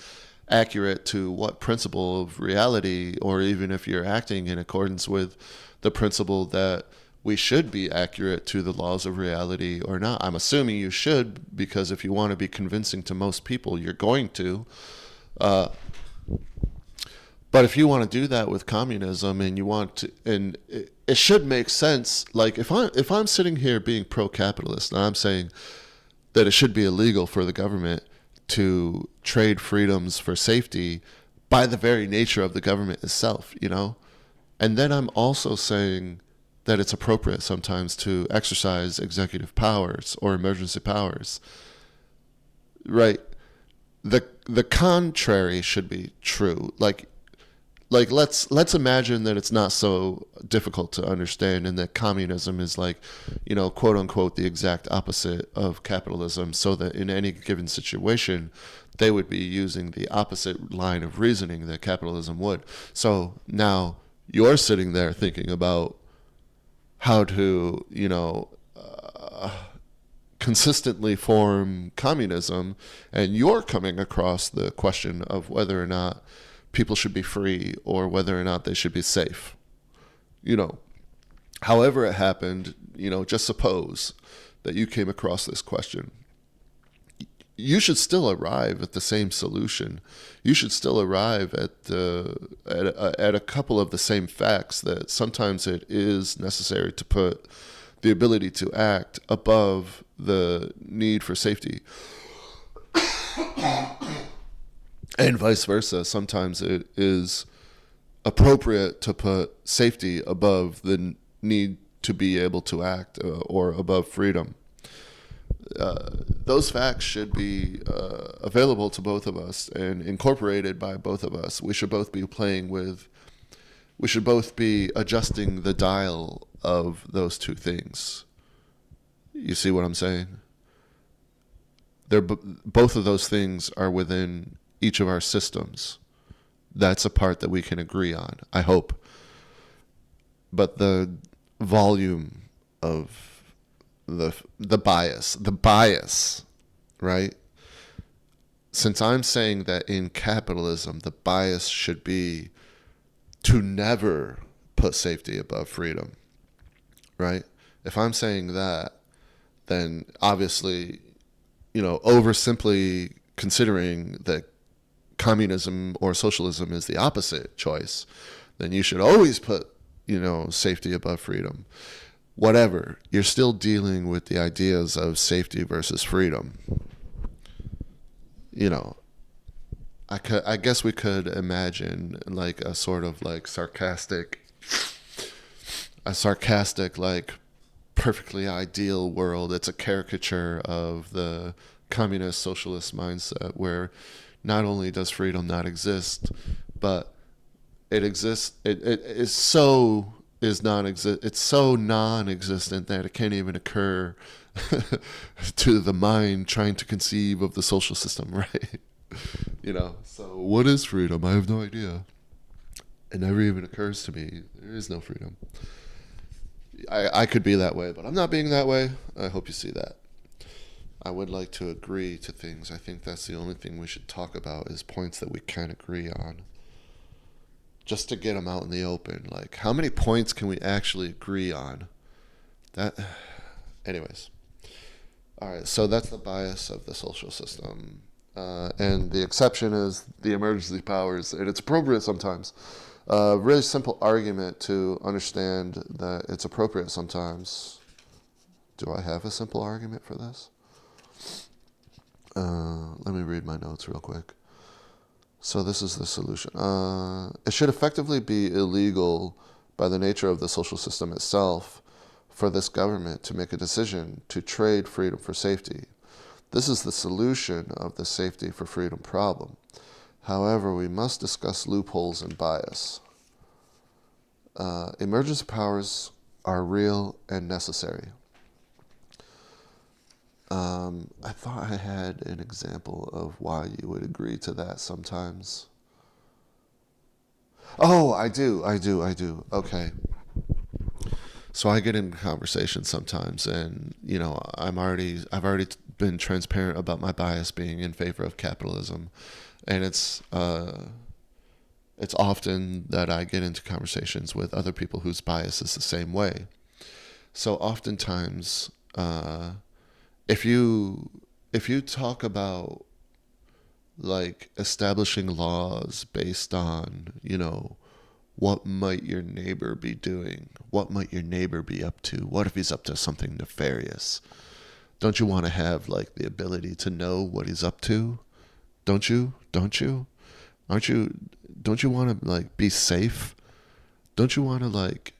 accurate to what principle of reality, or even if you're acting in accordance with the principle that we should be accurate to the laws of reality or not. I'm assuming you should, because if you want to be convincing to most people, you're going to. But if you want to do that with communism, and you want to, and it should make sense. Like, if I'm sitting here being pro-capitalist and I'm saying that it should be illegal for the government to trade freedoms for safety by the very nature of the government itself, and then I'm also saying that it's appropriate sometimes to exercise executive powers or emergency powers, right? The contrary should be true. Like, let's imagine that it's not so difficult to understand, and that communism is, like, quote unquote, the exact opposite of capitalism, so that in any given situation they would be using the opposite line of reasoning that capitalism would. So now you're sitting there thinking about how to consistently form communism, and you're coming across the question of whether or not people should be free or whether or not they should be safe. However it happened, just suppose that you came across this question. You should still arrive at the same solution. You should still arrive at a couple of the same facts, that sometimes it is necessary to put the ability to act above the need for safety. And vice versa. Sometimes it is appropriate to put safety above the need to be able to act, or above freedom. Those facts should be available to both of us and incorporated by both of us. We should both be adjusting the dial of those two things. You see what I'm saying? Both of those things are within each of our systems. That's a part that we can agree on, I hope. But the volume of the bias, right? Since I'm saying that in capitalism, the bias should be to never put safety above freedom, right? If I'm saying that, then obviously, over simply considering that communism or socialism is the opposite choice, then you should always put, safety above freedom. Whatever, you're still dealing with the ideas of safety versus freedom. I guess we could imagine, like, a sort of, like, sarcastic, like, perfectly ideal world. It's a caricature of the communist socialist mindset, where not only does freedom not exist, but it exists. It's so non-existent that it can't even occur to the mind trying to conceive of the social system, right? So what is freedom? I have no idea. It never even occurs to me. There is no freedom. I could be that way, but I'm not being that way. I hope you see that. I would like to agree to things. I think that's the only thing we should talk about, is points that we can agree on. just to get them out in the open. Like, how many points can we actually agree on? That, anyways. All right, so that's the bias of the social system. And the exception is the emergency powers, and it's appropriate sometimes. Really simple argument to understand that it's appropriate sometimes. Do I have a simple argument for this? Let me read my notes real quick. So this is the solution. It should effectively be illegal by the nature of the social system itself for this government to make a decision to trade freedom for safety. This is the solution of the safety for freedom problem. However, we must discuss loopholes and bias. Emergency powers are real and necessary. I thought I had an example of why you would agree to that sometimes. Oh, I do. Okay. So I get in conversations sometimes, and I've already been transparent about my bias being in favor of capitalism, and it's often that I get into conversations with other people whose bias is the same way. So oftentimes, if you talk about like establishing laws based on, what might your neighbor be doing? What might your neighbor be up to? What if he's up to something nefarious? Don't you want to have like the ability to know what he's up to? Don't you? Don't you want to like be safe? Don't you want to like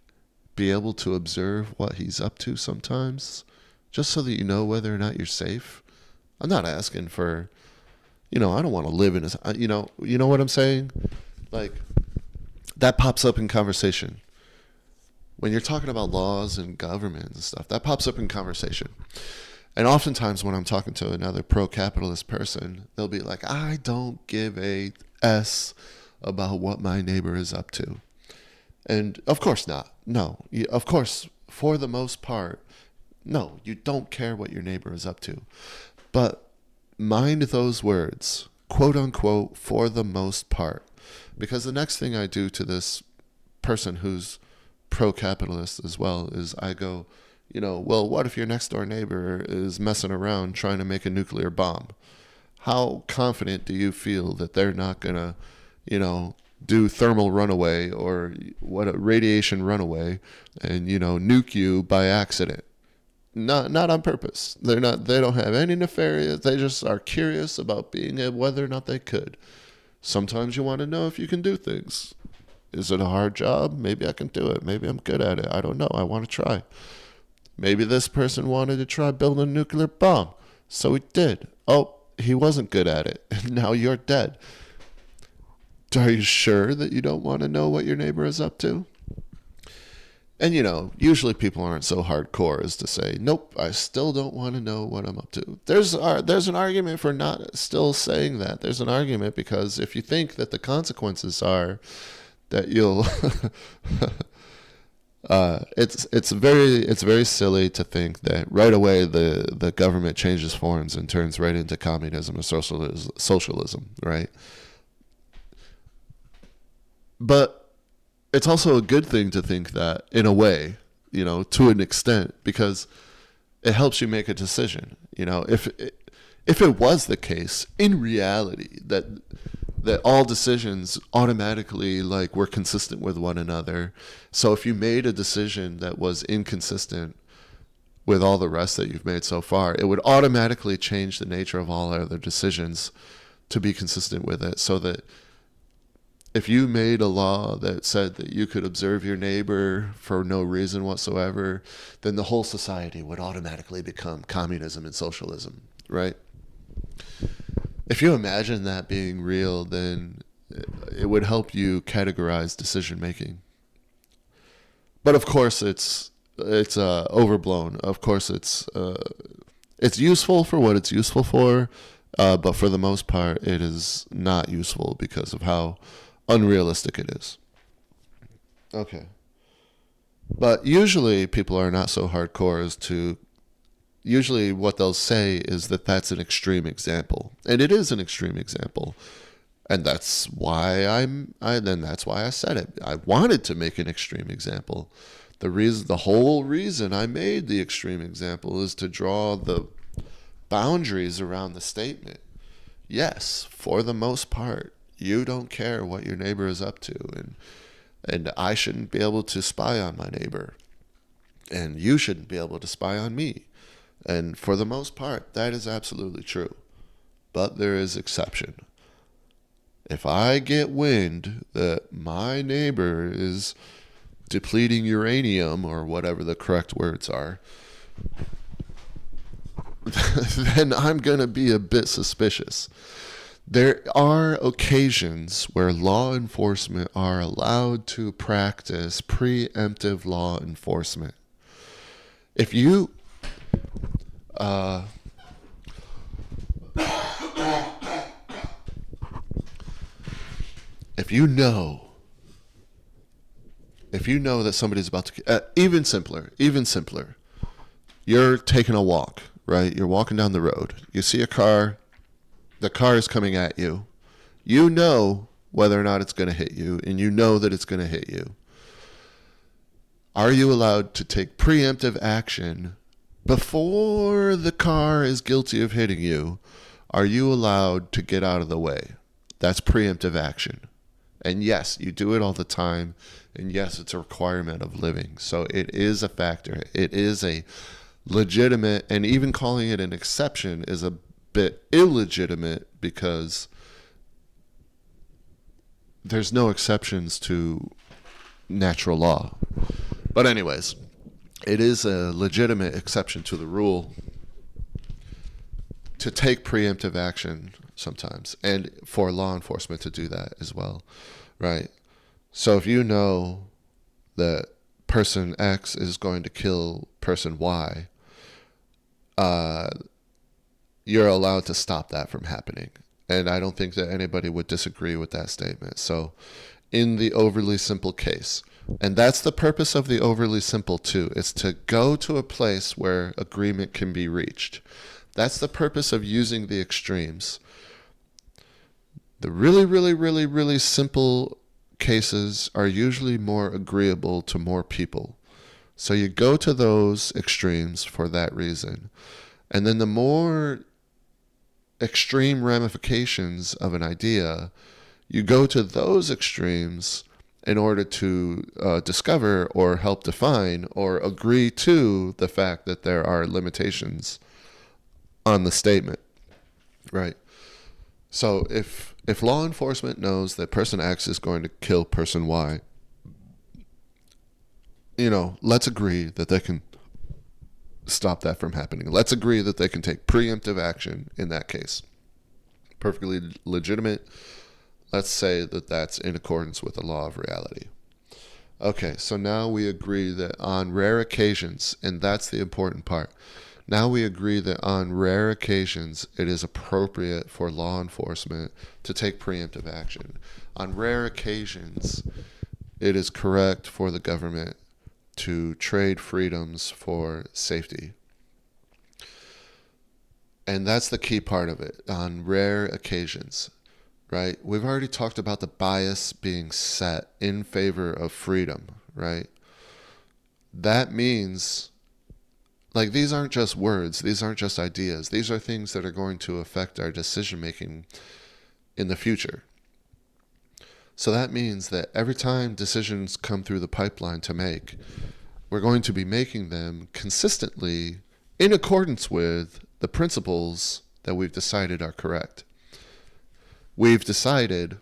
be able to observe what he's up to sometimes? Just so that you know whether or not you're safe? I'm not asking for, I don't want to live in a, you know what I'm saying? Like, that pops up in conversation. When you're talking about laws and government and stuff, that pops up in conversation. And oftentimes when I'm talking to another pro-capitalist person, they'll be like, I don't give a S about what my neighbor is up to. And of course not. No. Of course, for the most part, no, you don't care what your neighbor is up to. But mind those words, quote unquote, for the most part. Because the next thing I do to this person who's pro-capitalist as well is I go, well, what if your next door neighbor is messing around trying to make a nuclear bomb? How confident do you feel that they're not going to, do thermal runaway or radiation runaway and, nuke you by accident? Not on purpose. They don't have any nefarious. They just are curious about whether or not they could. Sometimes you want to know if you can do things. Is it a hard job? Maybe I can do it. Maybe I'm good at it. I don't know. I want to try. Maybe this person wanted to try building a nuclear bomb. So he did. Oh, he wasn't good at it. And now you're dead. Are you sure that you don't want to know what your neighbor is up to? And, usually people aren't so hardcore as to say, nope, I still don't want to know what I'm up to. There's an argument for not still saying that. There's an argument because if you think that the consequences are that you'll... it's very silly to think that right away the government changes forms and turns right into communism or socialism, right? But it's also a good thing to think that in a way, to an extent, because it helps you make a decision. If it was the case in reality that all decisions automatically like were consistent with one another, so if you made a decision that was inconsistent with all the rest that you've made so far, it would automatically change the nature of all other decisions to be consistent with it, so that if you made a law that said that you could observe your neighbor for no reason whatsoever, then the whole society would automatically become communism and socialism, right? If you imagine that being real, then it would help you categorize decision making. But of course, it's overblown. Of course, it's useful for what it's useful for, but for the most part, it is not useful because of how unrealistic it is. Okay. But usually people are not so hardcore as to... Usually what they'll say is that that's an extreme example. And it is an extreme example. And that's why I said it. I wanted to make an extreme example. The whole reason I made the extreme example is to draw the boundaries around the statement. Yes, for the most part, you don't care what your neighbor is up to, and I shouldn't be able to spy on my neighbor, and you shouldn't be able to spy on me. And for the most part, that is absolutely true. But there is exception. If I get wind that my neighbor is depleting uranium, or whatever the correct words are, then I'm going to be a bit suspicious. There are occasions where law enforcement are allowed to practice preemptive law enforcement. If you if you know that somebody's about to even simpler, you're taking a walk, right? You're walking down the road. You see a car. The car is coming at you. You know whether or not it's going to hit you, and you know that it's going to hit you. Are you allowed to take preemptive action before the car is guilty of hitting you? Are you allowed to get out of the way? That's preemptive action. And yes, you do it all the time. And yes, it's a requirement of living. So it is a factor. It is a legitimate, and even calling it an exception is a bit illegitimate, because there's no exceptions to natural law. But anyways, it is a legitimate exception to the rule to take preemptive action sometimes, and for law enforcement to do that as well, right? So if you know that person X is going to kill person Y, you're allowed to stop that from happening. And I don't think that anybody would disagree with that statement. So in the overly simple case, and that's the purpose of the overly simple too, is to go to a place where agreement can be reached. That's the purpose of using the extremes. The really, really, really, really simple cases are usually more agreeable to more people. So you go to those extremes for that reason. And then the more extreme ramifications of an idea, you go to those extremes in order to discover or help define or agree to the fact that there are limitations on the statement, right? So if law enforcement knows that person X is going to kill person Y, let's agree that they can stop that from happening. Let's agree that they can take preemptive action in that case. Perfectly legitimate. Let's say that that's in accordance with the law of reality. Okay, so now we agree that on rare occasions, and that's the important part, now we agree that on rare occasions it is appropriate for law enforcement to take preemptive action. On rare occasions, it is correct for the government to trade freedoms for safety. And that's the key part of it, on rare occasions, right? We've already talked about the bias being set in favor of freedom, right? That means, like, these aren't just words, these aren't just ideas, these are things that are going to affect our decision making in the future. So that means that every time decisions come through the pipeline to make, we're going to be making them consistently in accordance with the principles that we've decided are correct. We've decided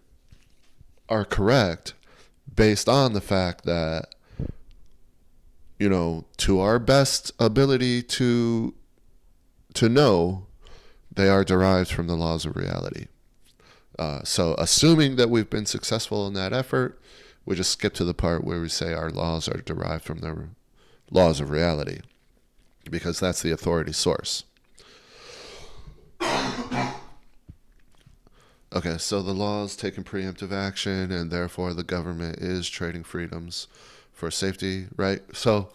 are correct based on the fact that, to our best ability to know, they are derived from the laws of reality. So assuming that we've been successful in that effort, we just skip to the part where we say our laws are derived from the laws of reality, because that's the authority source. Okay, so the law is taking preemptive action, and therefore the government is trading freedoms for safety, right? So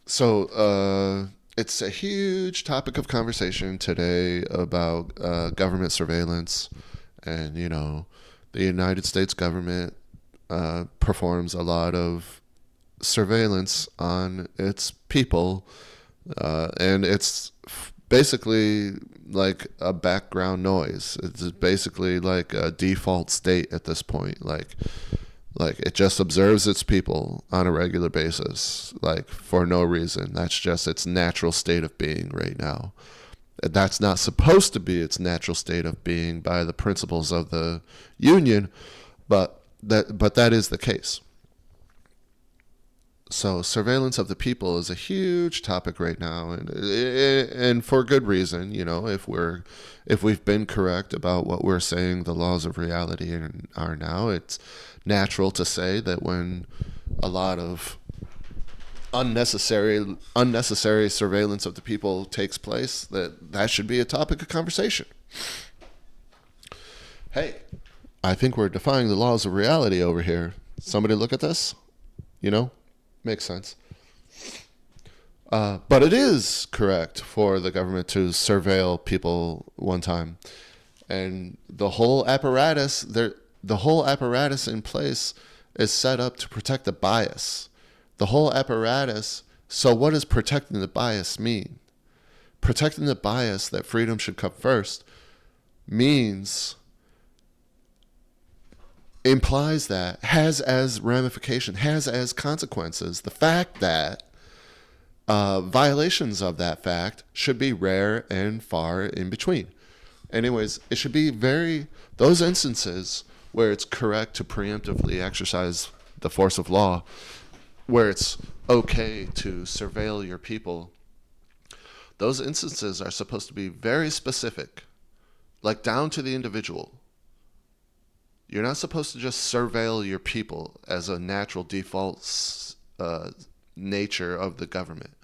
it's a huge topic of conversation today about government surveillance And, the United States government performs a lot of surveillance on its people, and it's basically like a background noise. It's basically like a default state at this point. Like it just observes its people on a regular basis, like for no reason. That's just its natural state of being right now. That's not supposed to be its natural state of being by the principles of the Union, but that is the case. So surveillance of the people is a huge topic right now, and for good reason. If we've been correct about what we're saying, the laws of reality are now, it's natural to say that when a lot of unnecessary surveillance of the people takes place, that should be a topic of conversation. Hey, I think we're defying the laws of reality over here. Somebody look at this. Makes sense. But it is correct for the government to surveil people one time, and the whole apparatus in place is set up to protect the bias. The whole apparatus. So, what does protecting the bias mean? Protecting the bias that freedom should come first means implies that has as consequences the fact that violations of that fact should be rare and far in between. Anyways, it should be those instances where it's correct to preemptively exercise the force of law, where it's okay to surveil your people. Those instances are supposed to be very specific, like down to the individual. You're not supposed to just surveil your people as a natural default nature of the government,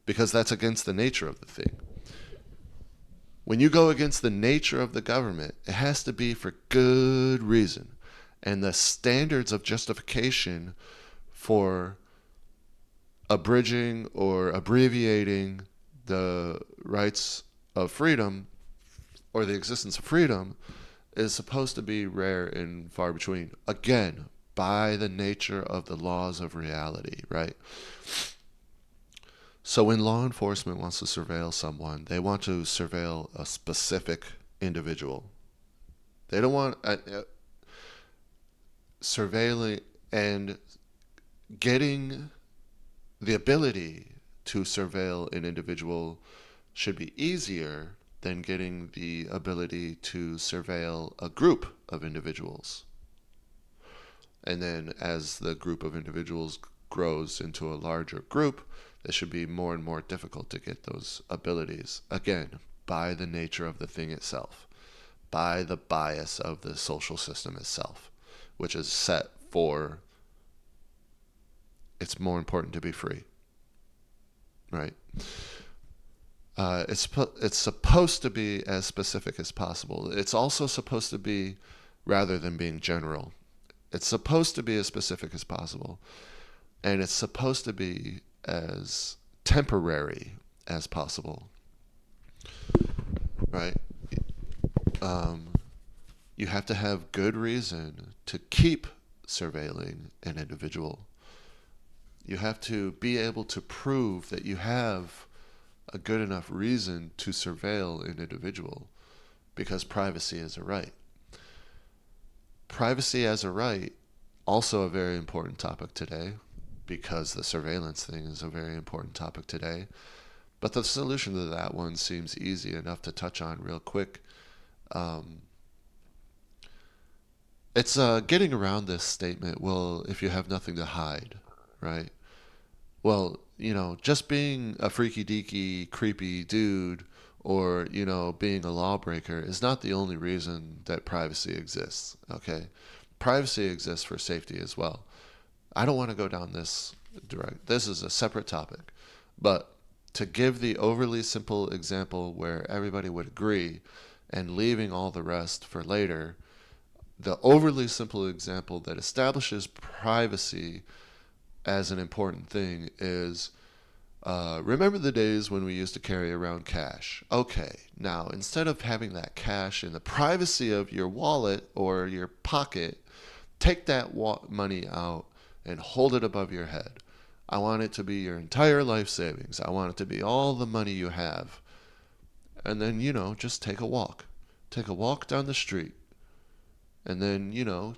because that's against the nature of the thing. When you go against the nature of the government, it has to be for good reason. And the standards of justification for abridging or abbreviating the rights of freedom or the existence of freedom is supposed to be rare and far between. Again, by the nature of the laws of reality, right? So when law enforcement wants to surveil someone, they want to surveil a specific individual. They don't want surveilling and getting the ability to surveil an individual should be easier than getting the ability to surveil a group of individuals. And then as the group of individuals grows into a larger group, it should be more and more difficult to get those abilities. Again, by the nature of the thing itself, by the bias of the social system itself, which is set for it's more important to be free, right? It's supposed to be as specific as possible. It's also supposed to be, rather than being general, it's supposed to be as specific as possible. And it's supposed to be as temporary as possible, right? You have to have good reason to keep surveilling an individual. You have to be able to prove that you have a good enough reason to surveil an individual, because privacy is a right. Privacy as a right, also a very important topic today, because the surveillance thing is a very important topic today. But the solution to that one seems easy enough to touch on real quick. It's getting around this statement, well, if you have nothing to hide, right? Well, just being a freaky deaky, creepy dude or, being a lawbreaker is not the only reason that privacy exists, okay? Privacy exists for safety as well. I don't want to go down this direct. This is a separate topic. But to give the overly simple example where everybody would agree and leaving all the rest for later, the overly simple example that establishes privacy as an important thing is Remember the days when we used to carry around cash? Okay, now instead of having that cash in the privacy of your wallet or your pocket, take that money out and hold it above your head. I want it to be your entire life savings. I want it to be all the money you have. And then, just take a walk. Take a walk down the street. And then,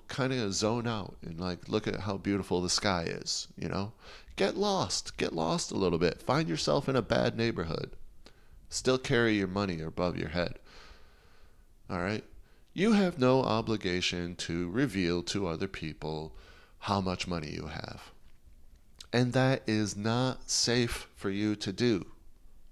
kind of zone out and like look at how beautiful the sky is. Get lost. Get lost a little bit. Find yourself in a bad neighborhood. Still carry your money above your head. All right? You have no obligation to reveal to other people how much money you have. And that is not safe for you to do.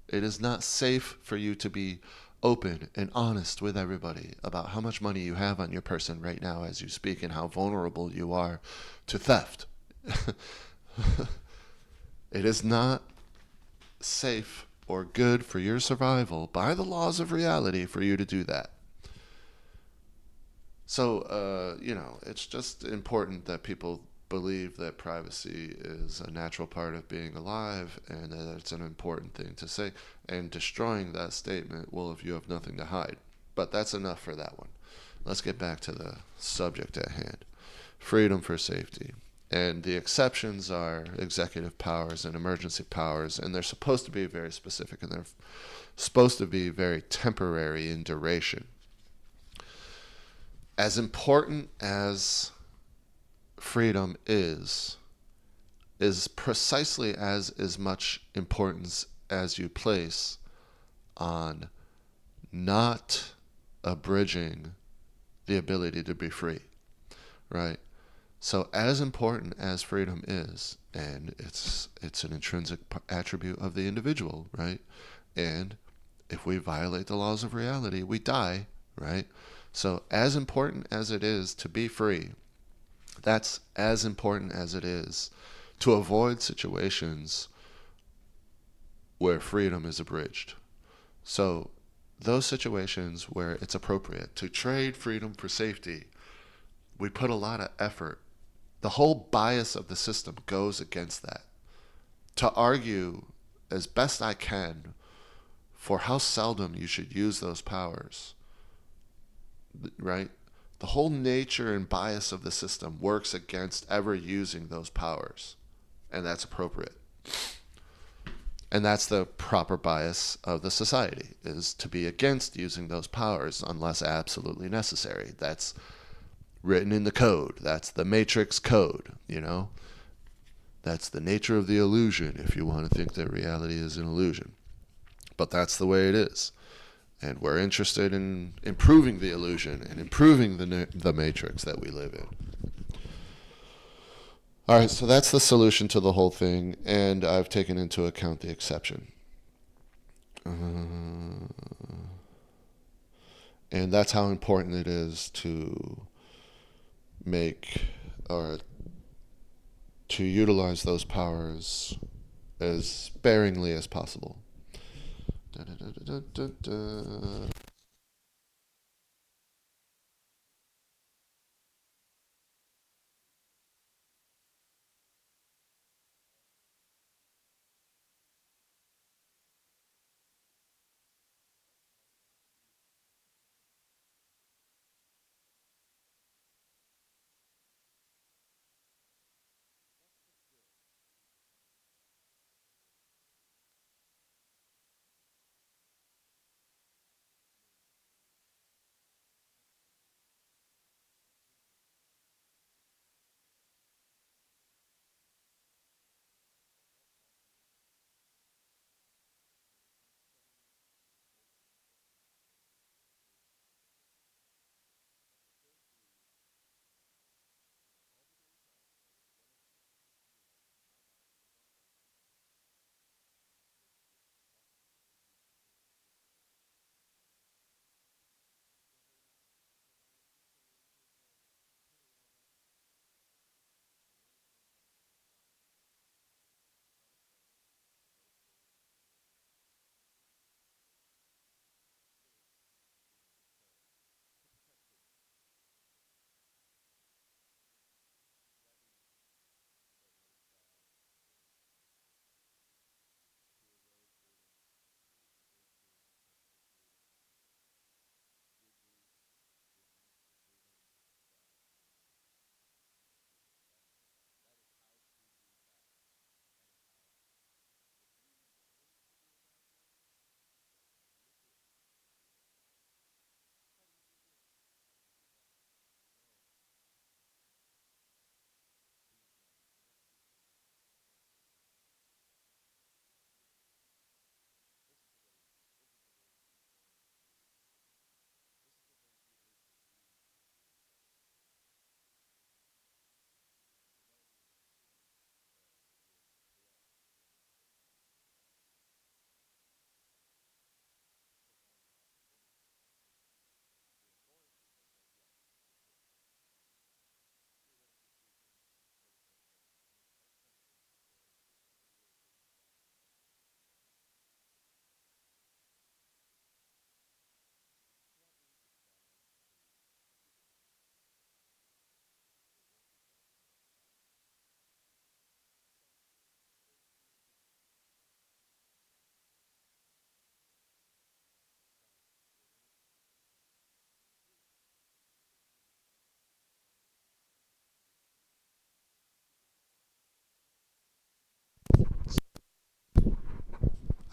It is not safe for you to be open and honest with everybody about how much money you have on your person right now as you speak and how vulnerable you are to theft. It is not safe or good for your survival by the laws of reality for you to do that. So, it's just important that people believe that privacy is a natural part of being alive and that it's an important thing to say. And destroying that statement, well, if you have nothing to hide. But that's enough for that one. Let's get back to the subject at hand, freedom for safety. And the exceptions are executive powers and emergency powers, and they're supposed to be very specific and they're supposed to be very temporary in duration. As important as freedom is precisely as much importance as you place on not abridging the ability to be free, right? So as important as freedom is, and it's an intrinsic attribute of the individual, right? And if we violate the laws of reality, we die, right? So as important as it is to be free, that's as important as it is to avoid situations where freedom is abridged. So those situations where it's appropriate to trade freedom for safety, we put a lot of effort. The whole bias of the system goes against that. To argue as best I can for how seldom you should use those powers, right? The whole nature and bias of the system works against ever using those powers, and that's appropriate. And that's the proper bias of the society, is to be against using those powers unless absolutely necessary. That's written in the code. That's the matrix code. That's the nature of the illusion if you want to think that reality is an illusion. But that's the way it is. And we're interested in improving the illusion and improving the matrix that we live in. All right, so that's the solution to the whole thing, and I've taken into account the exception. And that's how important it is to make or to utilize those powers as sparingly as possible. Da, da, da, da, da.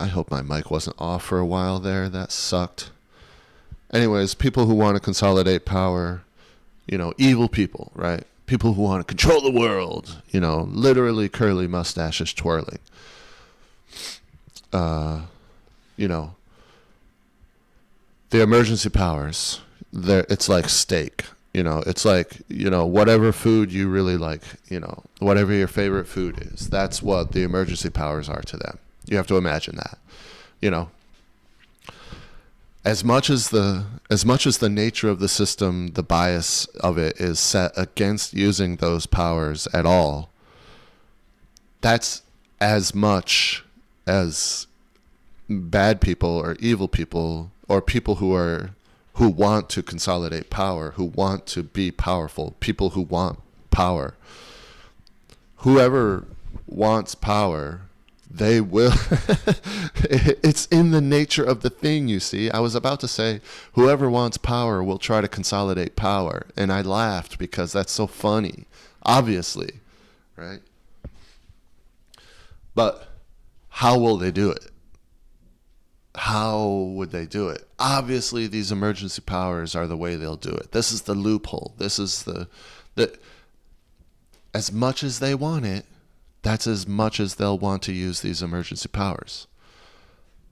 I hope my mic wasn't off for a while there. That sucked. Anyways, people who want to consolidate power, evil people, right? People who want to control the world, literally curly mustaches twirling. You know, the emergency powers, it's like steak. It's like, whatever food you really like, whatever your favorite food is, that's what the emergency powers are to them. You have to imagine that, as much as the nature of the system, the bias of it is set against using those powers at all. That's as much as bad people or evil people or people who want to consolidate power, who want to be powerful, people who want power. Whoever wants power, they will. It's in the nature of the thing, you see. I was about to say, whoever wants power will try to consolidate power. And I laughed because that's so funny, obviously, right? But how will they do it? How would they do it? Obviously, these emergency powers are the way they'll do it. This is the loophole. This is the as much as they want it, that's as much as they'll want to use these emergency powers.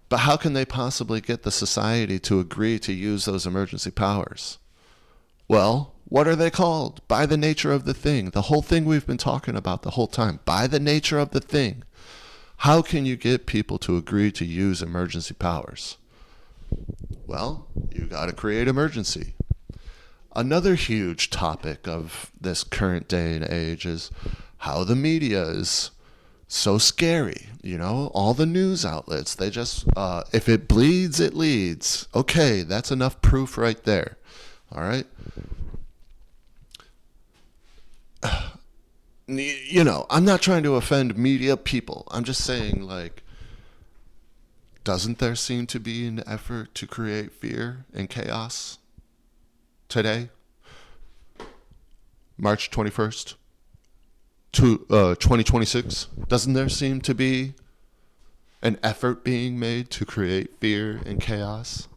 But how can they possibly get the society to agree to use those emergency powers? Well, what are they called? By the nature of the thing. The whole thing we've been talking about the whole time. By the nature of the thing. How can you get people to agree to use emergency powers? Well, you got to create emergency. Another huge topic of this current day and age is how the media is so scary. All the news outlets, they just, if it bleeds, it leads. Okay, that's enough proof right there. All right? I'm not trying to offend media people. I'm just saying, doesn't there seem to be an effort to create fear and chaos today? March 21st, 2026. Doesn't there seem to be an effort being made to create fear and chaos,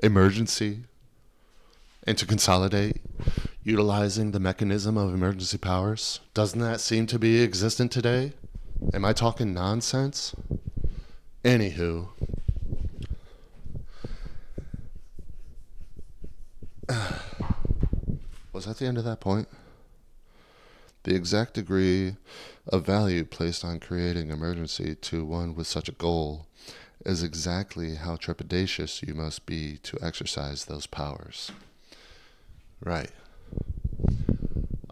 emergency, and to consolidate, utilizing the mechanism of emergency powers? Doesn't that seem to be existent today? Am I talking nonsense? Anywho, was that the end of that point? The exact degree of value placed on creating emergency to one with such a goal is exactly how trepidatious you must be to exercise those powers. Right.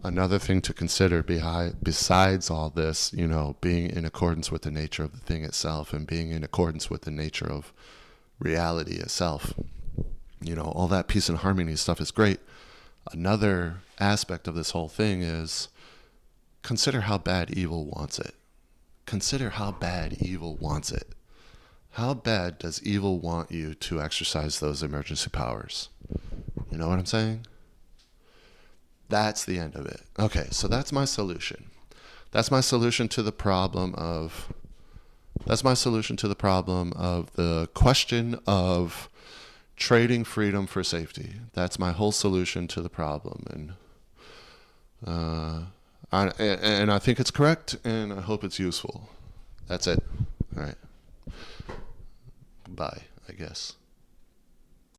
Another thing to consider besides all this, being in accordance with the nature of the thing itself and being in accordance with the nature of reality itself. All that peace and harmony stuff is great. Another aspect of this whole thing is consider how bad evil wants it. Consider how bad evil wants it. How bad does evil want you to exercise those emergency powers? You know what I'm saying? That's the end of it. Okay, so that's my solution. That's my solution to the problem of the question of trading freedom for safety. That's my whole solution to the problem. And I think it's correct, and I hope it's useful. That's it. All right. Bye, I guess.